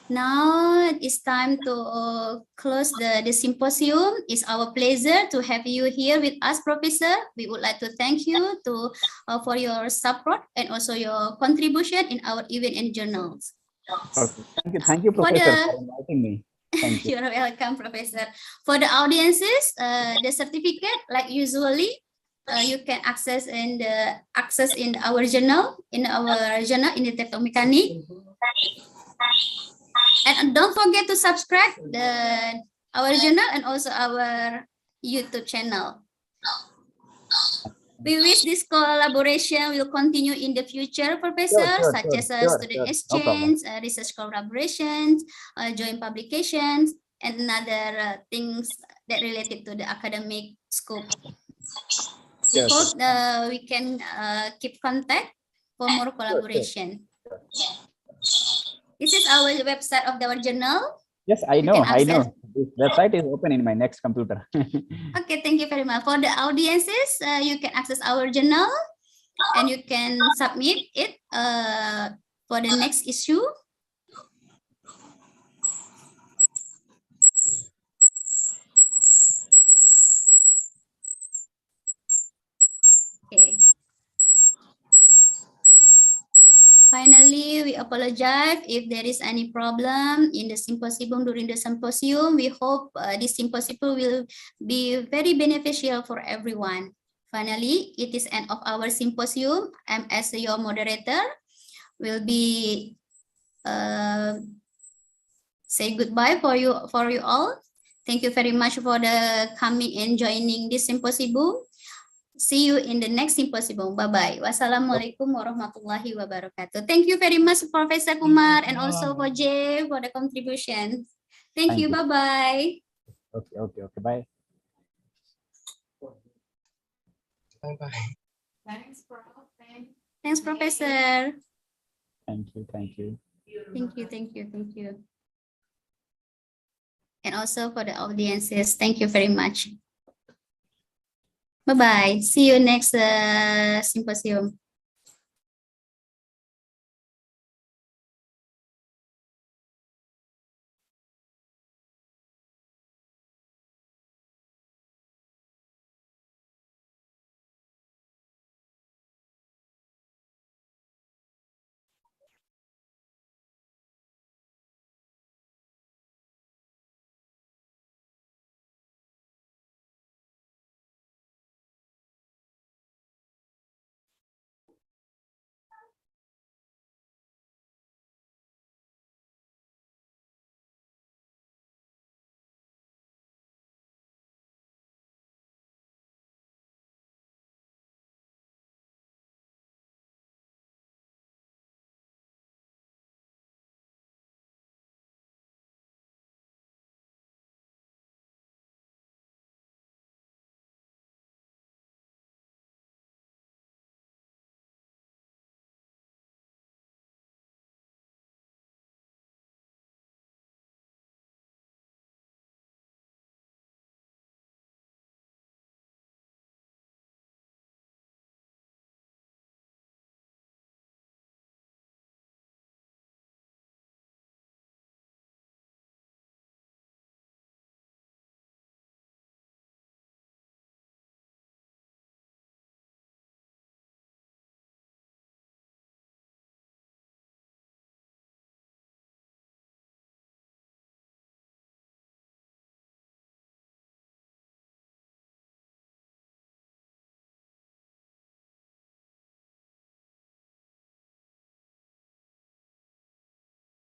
A: Now it's time to close the symposium. It's our pleasure to have you here with us, Professor. We would like to thank you for your support and also your contribution in our event and journals.
B: Okay. Thank you, Professor, for inviting me. Thank you.
A: You're welcome, Professor. For the audiences, the certificate, like usually, you can access in our journal, in the Teknomekanik. And don't forget to subscribe our journal and also our YouTube channel. We wish this collaboration will continue in the future, Professor, such as student exchange, research collaborations, joint publications, and other things that related to the academic scope. We hope we can keep contact for more collaboration. This is our website of our journal.
B: Yes, I know. This website is open in my next computer.
A: Okay, thank you very much. For the audiences, you can access our journal and you can submit it for the next issue. Okay. Finally, we apologize if there is any problem in the symposium during the symposium. We hope this symposium will be very beneficial for everyone. Finally, it is end of our symposium. I'm as your moderator will be say goodbye for you all. Thank you very much for the coming and joining this symposium. See you in the next symposium. Bye-bye. Wassalamualaikum warahmatullahi wabarakatuh. Thank you very much, Professor Kumar, and also for Jay for the contribution. Thank you. Bye-bye.
B: Okay. Bye.
D: Bye-bye.
A: Thanks, Prof. Thanks. Thanks, Professor.
B: Thank you.
A: Thank you, thank you, thank you. And also for the audiences, thank you very much. Bye-bye. See you next symposium.